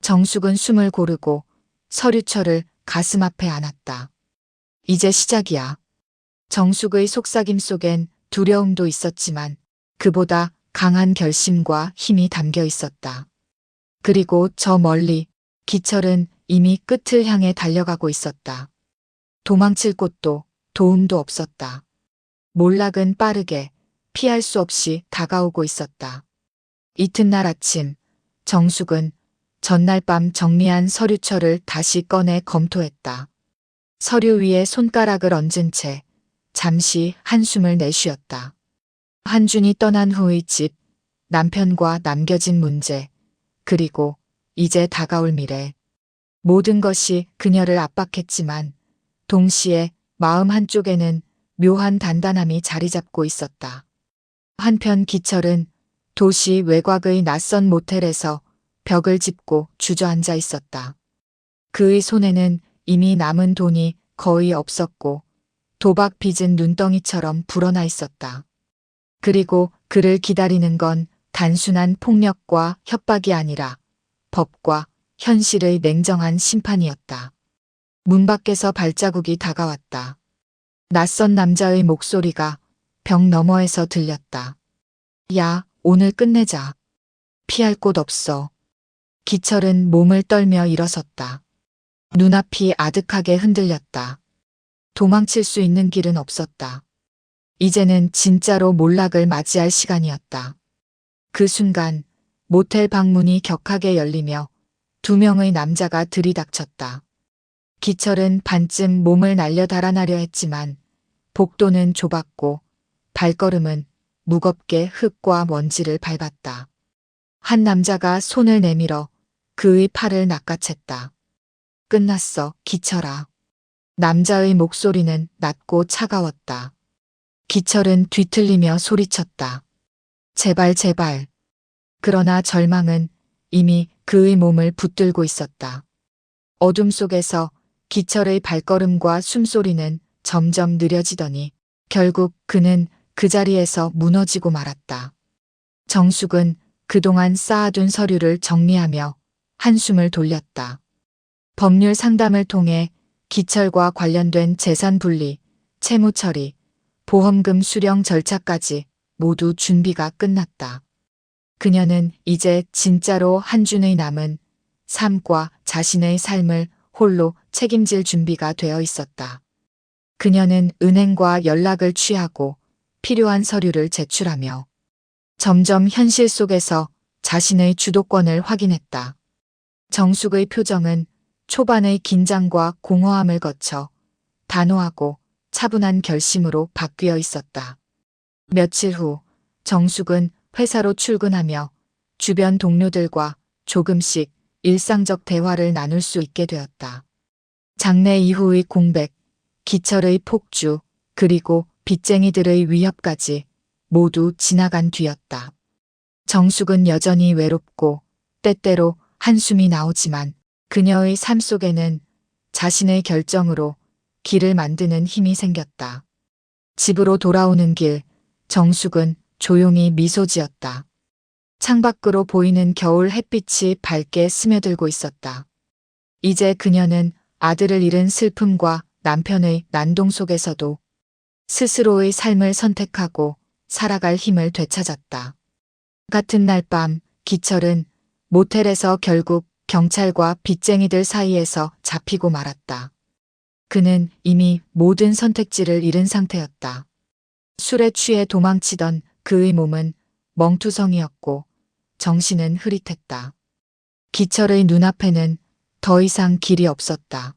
정숙은 숨을 고르고 서류철을 가슴 앞에 안았다. 이제 시작이야. 정숙의 속삭임 속엔 두려움도 있었지만 그보다 강한 결심과 힘이 담겨 있었다. 그리고 저 멀리 기철은 이미 끝을 향해 달려가고 있었다. 도망칠 곳도 도움도 없었다. 몰락은 빠르게 피할 수 없이 다가오고 있었다. 이튿날 아침 정숙은 전날 밤 정리한 서류철을 다시 꺼내 검토했다. 서류 위에 손가락을 얹은 채 잠시 한숨을 내쉬었다. 한준이 떠난 후의 집, 남편과 남겨진 문제, 그리고 이제 다가올 미래. 모든 것이 그녀를 압박했지만 동시에 마음 한쪽에는 묘한 단단함이 자리 잡고 있었다. 한편 기철은 도시 외곽의 낯선 모텔에서 벽을 짚고 주저앉아 있었다. 그의 손에는 이미 남은 돈이 거의 없었고 도박 빚은 눈덩이처럼 불어나 있었다. 그리고 그를 기다리는 건 단순한 폭력과 협박이 아니라 법과 현실의 냉정한 심판이었다. 문 밖에서 발자국이 다가왔다. 낯선 남자의 목소리가 벽 너머에서 들렸다. 야, 오늘 끝내자. 피할 곳 없어. 기철은 몸을 떨며 일어섰다. 눈앞이 아득하게 흔들렸다. 도망칠 수 있는 길은 없었다. 이제는 진짜로 몰락을 맞이할 시간이었다. 그 순간 모텔 방문이 격하게 열리며 두 명의 남자가 들이닥쳤다. 기철은 반쯤 몸을 날려 달아나려 했지만 복도는 좁았고 발걸음은 무겁게 흙과 먼지를 밟았다. 한 남자가 손을 내밀어 그의 팔을 낚아챘다. 끝났어, 기철아. 남자의 목소리는 낮고 차가웠다. 기철은 뒤틀리며 소리쳤다. 제발, 제발. 그러나 절망은 이미 그의 몸을 붙들고 있었다. 어둠 속에서 기철의 발걸음과 숨소리는 점점 느려지더니 결국 그는 그 자리에서 무너지고 말았다. 정숙은 그동안 쌓아둔 서류를 정리하며 한숨을 돌렸다. 법률 상담을 통해 기철과 관련된 재산 분리, 채무 처리, 보험금 수령 절차까지 모두 준비가 끝났다. 그녀는 이제 진짜로 한준의 남은 삶과 자신의 삶을 홀로 책임질 준비가 되어 있었다. 그녀는 은행과 연락을 취하고 필요한 서류를 제출하며 점점 현실 속에서 자신의 주도권을 확인했다. 정숙의 표정은 초반의 긴장과 공허함을 거쳐 단호하고 차분한 결심으로 바뀌어 있었다. 며칠 후 정숙은 회사로 출근하며 주변 동료들과 조금씩 일상적 대화를 나눌 수 있게 되었다. 장래 이후의 공백, 기철의 폭주, 그리고 빚쟁이들의 위협까지 모두 지나간 뒤였다. 정숙은 여전히 외롭고 때때로 한숨이 나오지만 그녀의 삶 속에는 자신의 결정으로 길을 만드는 힘이 생겼다. 집으로 돌아오는 길, 정숙은 조용히 미소 지었다. 창밖으로 보이는 겨울 햇빛이 밝게 스며들고 있었다. 이제 그녀는 아들을 잃은 슬픔과 남편의 난동 속에서도 스스로의 삶을 선택하고 살아갈 힘을 되찾았다. 같은 날 밤 기철은 모텔에서 결국 경찰과 빚쟁이들 사이에서 잡히고 말았다. 그는 이미 모든 선택지를 잃은 상태였다. 술에 취해 도망치던 그의 몸은 멍투성이었고 정신은 흐릿했다. 기철의 눈앞에는 더 이상 길이 없었다.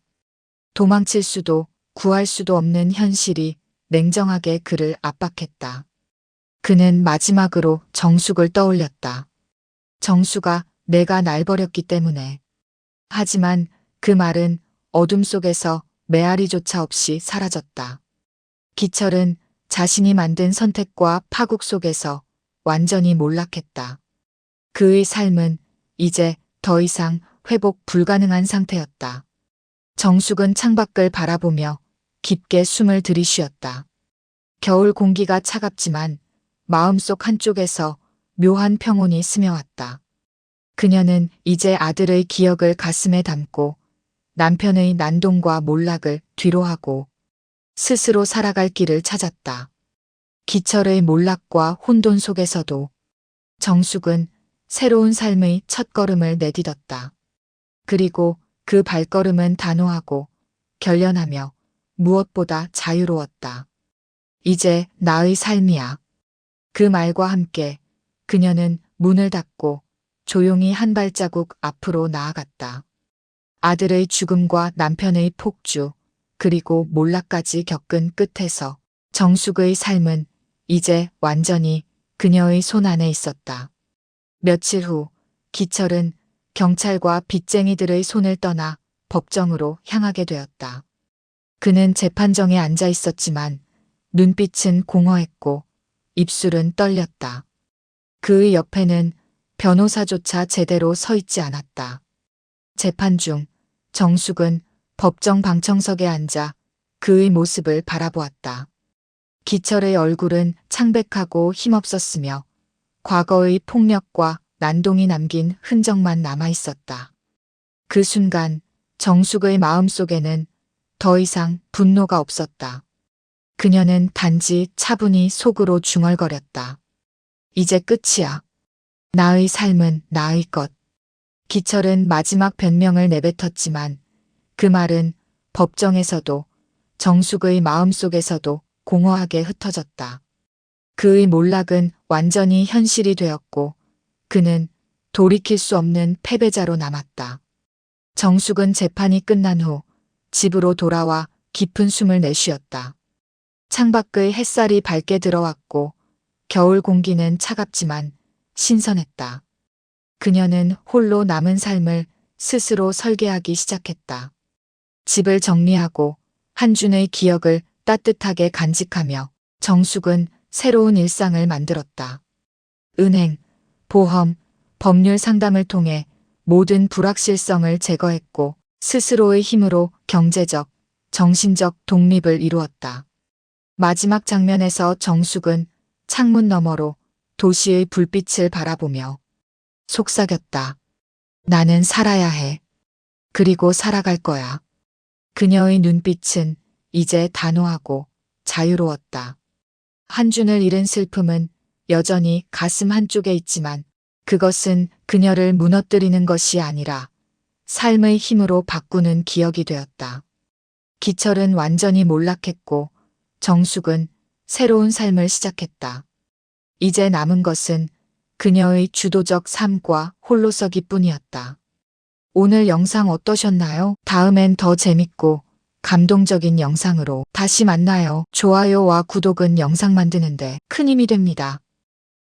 도망칠 수도 구할 수도 없는 현실이 냉정하게 그를 압박했다. 그는 마지막으로 정숙을 떠올렸다. 정숙아, 내가 날 버렸기 때문에. 하지만 그 말은 어둠 속에서 메아리조차 없이 사라졌다. 기철은 자신이 만든 선택과 파국 속에서 완전히 몰락했다. 그의 삶은 이제 더 이상 회복 불가능한 상태였다. 정숙은 창밖을 바라보며 깊게 숨을 들이쉬었다. 겨울 공기가 차갑지만 마음속 한쪽에서 묘한 평온이 스며왔다. 그녀는 이제 아들의 기억을 가슴에 담고 남편의 난동과 몰락을 뒤로하고 스스로 살아갈 길을 찾았다. 기철의 몰락과 혼돈 속에서도 정숙은 새로운 삶의 첫걸음을 내딛었다. 그리고 그 발걸음은 단호하고 결연하며 무엇보다 자유로웠다. 이제 나의 삶이야. 그 말과 함께 그녀는 문을 닫고 조용히 한 발자국 앞으로 나아갔다. 아들의 죽음과 남편의 폭주, 그리고 몰락까지 겪은 끝에서 정숙의 삶은 이제 완전히 그녀의 손 안에 있었다. 며칠 후 기철은 경찰과 빚쟁이들의 손을 떠나 법정으로 향하게 되었다. 그는 재판정에 앉아 있었지만 눈빛은 공허했고 입술은 떨렸다. 그의 옆에는 변호사조차 제대로 서 있지 않았다. 재판 중 정숙은 법정 방청석에 앉아 그의 모습을 바라보았다. 기철의 얼굴은 창백하고 힘없었으며 과거의 폭력과 난동이 남긴 흔적만 남아 있었다. 그 순간 정숙의 마음속에는 더 이상 분노가 없었다. 그녀는 단지 차분히 속으로 중얼거렸다. 이제 끝이야. 나의 삶은 나의 것. 기철은 마지막 변명을 내뱉었지만 그 말은 법정에서도 정숙의 마음속에서도 공허하게 흩어졌다. 그의 몰락은 완전히 현실이 되었고 그는 돌이킬 수 없는 패배자로 남았다. 정숙은 재판이 끝난 후 집으로 돌아와 깊은 숨을 내쉬었다. 창밖의 햇살이 밝게 들어왔고 겨울 공기는 차갑지만 신선했다. 그녀는 홀로 남은 삶을 스스로 설계하기 시작했다. 집을 정리하고 한준의 기억을 따뜻하게 간직하며 정숙은 새로운 일상을 만들었다. 은행, 보험, 법률 상담을 통해 모든 불확실성을 제거했고 스스로의 힘으로 경제적, 정신적 독립을 이루었다. 마지막 장면에서 정숙은 창문 너머로 도시의 불빛을 바라보며 속삭였다. 나는 살아야 해. 그리고 살아갈 거야. 그녀의 눈빛은 이제 단호하고 자유로웠다. 한준을 잃은 슬픔은 여전히 가슴 한쪽에 있지만 그것은 그녀를 무너뜨리는 것이 아니라 삶의 힘으로 바꾸는 기억이 되었다. 기철은 완전히 몰락했고 정숙은 새로운 삶을 시작했다. 이제 남은 것은 그녀의 주도적 삶과 홀로서기 뿐이었다. 오늘 영상 어떠셨나요? 다음엔 더 재밌고 감동적인 영상으로 다시 만나요. 좋아요와 구독은 영상 만드는데 큰 힘이 됩니다.